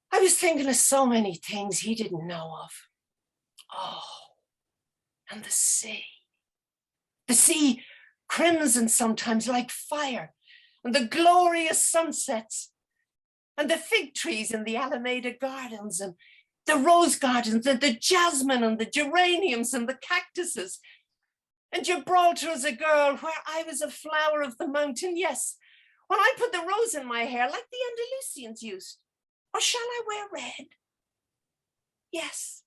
I was thinking of so many things he didn't know of. Oh, and the sea. The sea crimson sometimes like fire, and the glorious sunsets, and the fig trees in the Alameda gardens, and the rose gardens, and the jasmine, and the geraniums, and the cactuses. And Gibraltar as a girl, where I was a flower of the mountain, yes. When I put the rose in my hair like the Andalusians used. Or shall I wear red? Yes.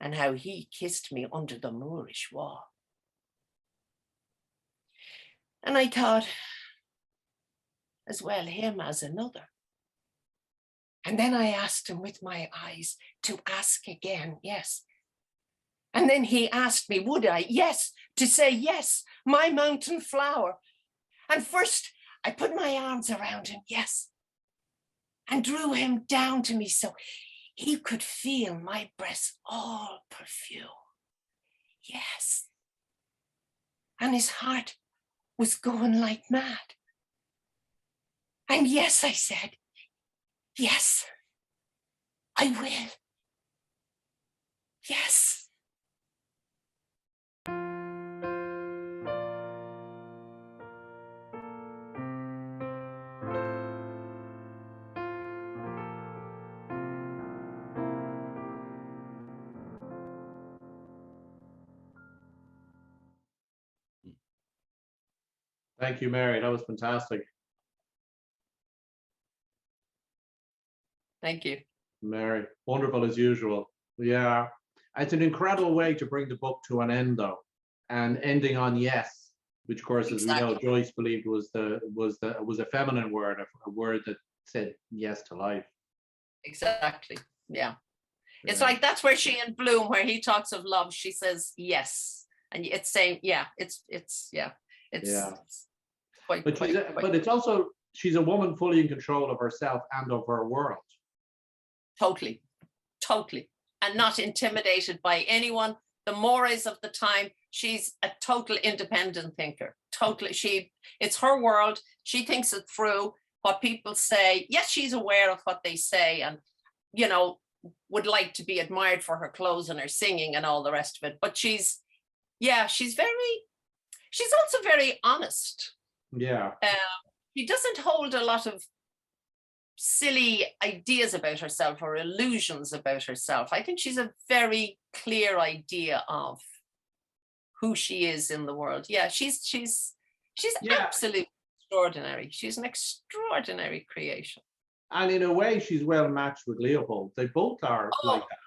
And how he kissed me under the Moorish wall. And I thought, as well him as another. And then I asked him with my eyes to ask again, yes. And then he asked me, would I? Yes, to say yes, my mountain flower. And first I put my arms around him, yes. And drew him down to me so he could feel my breasts all perfume. Yes. And his heart was going like mad. And yes, I said, yes, I will. Yes. Thank you, Mary. That was fantastic. Thank you. Mary, wonderful as usual. Yeah, it's an incredible way to bring the book to an end, though, and ending on yes, which, of course, as we know, Joyce believed was a feminine word, a word that said yes to life. Exactly. Yeah. It's Yeah. like that's where she in Bloom, where he talks of love, she says yes, and it's saying it's quite. But but it's also, she's a woman fully in control of herself and of her world. Totally, and not intimidated by anyone. The mores of the time, she's a total independent thinker. Totally, it's her world. She thinks it through. What people say, yes, she's aware of what they say, and would like to be admired for her clothes and her singing and all the rest of it. But she's also very honest. Yeah. She doesn't hold a lot of silly ideas about herself or illusions about herself. I think she's a very clear idea of who she is in the world. Yeah, she's absolutely extraordinary. She's an extraordinary creation. And in a way, she's well matched with Leopold. They both are like that.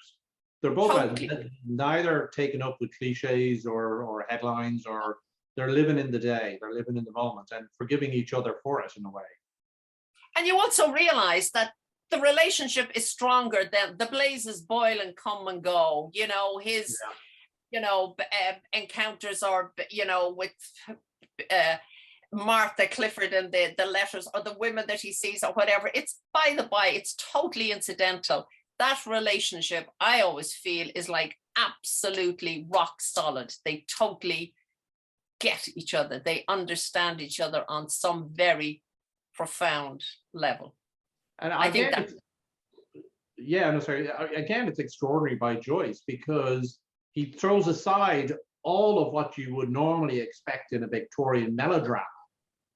They're both neither taken up with cliches or headlines, or they're living in the day. They're living in the moment and forgiving each other for it in a way. And you also realize that the relationship is stronger than the blazes boil and come and go. His, encounters are, with Martha Clifford and the letters, or the women that he sees or whatever. It's by the by, it's totally incidental. That relationship, I always feel, is like absolutely rock solid. They totally get each other. They understand each other on some very profound level. And I think that, again, it's extraordinary by Joyce, because he throws aside all of what you would normally expect in a Victorian melodrama.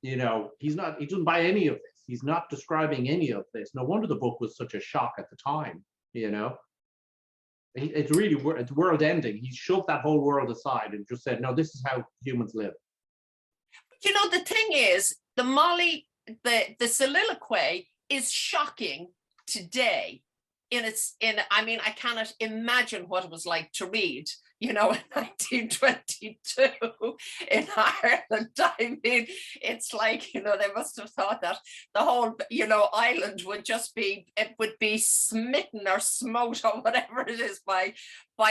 He doesn't buy any of this. He's not describing any of this. No wonder the book was such a shock at the time. It's really, it's world ending. He shoved that whole world aside and just said, no, this is how humans live. The thing is, the soliloquy is shocking today. I cannot imagine what it was like to read, in 1922 in Ireland. It's like, they must have thought that the whole, island would just be smitten or smote or whatever it is by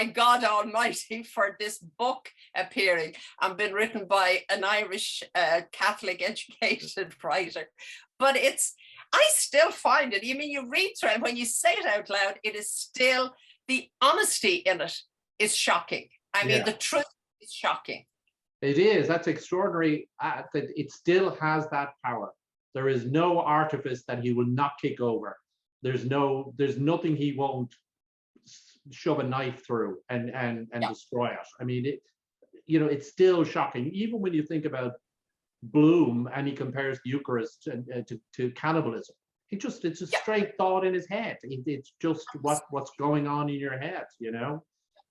God Almighty for this book appearing and been written by an Irish Catholic educated writer. But I still find it, you read through it, when you say it out loud, it is still, the honesty in it is shocking. The truth is shocking. It is. That's extraordinary. That it still has that power. There is no artifice that he will not kick over. There's nothing he won't shove a knife through and destroy it. It's still shocking. Even when you think about Bloom and he compares the Eucharist to cannibalism, it's a straight thought in his head. It's just what's going on in your head,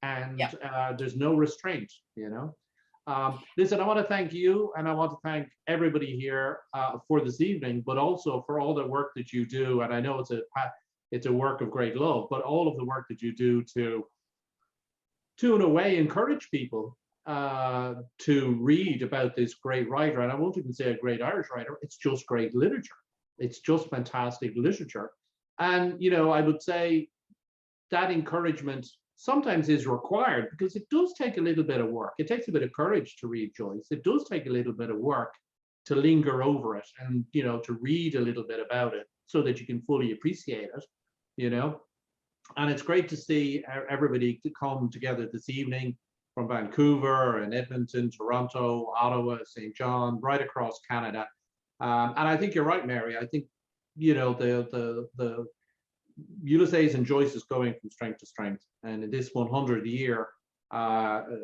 and there's no restraint. Listen, I want to thank you, and I want to thank everybody here for this evening, but also for all the work that you do. And I know it's a work of great love, but all of the work that you do to in a way encourage people to read about this great writer. And I won't even say a great Irish writer, it's just great literature. It's just fantastic literature. And, I would say that encouragement sometimes is required, because it does take a little bit of work. It takes a bit of courage to read Joyce. It does take a little bit of work to linger over it and, to read a little bit about it so that you can fully appreciate it, And it's great to see everybody to come together this evening from Vancouver and Edmonton, Toronto, Ottawa, St. John, right across Canada. And I think you're right, Mary. I think, the Ulysses and Joyce is going from strength to strength. And in this 100-year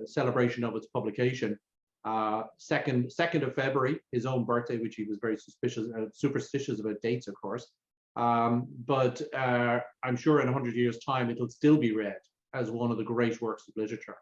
celebration of its publication, 2nd of February, his own birthday, which he was very superstitious about dates, of course. But I'm sure in 100 years' time, it'll still be read as one of the great works of literature.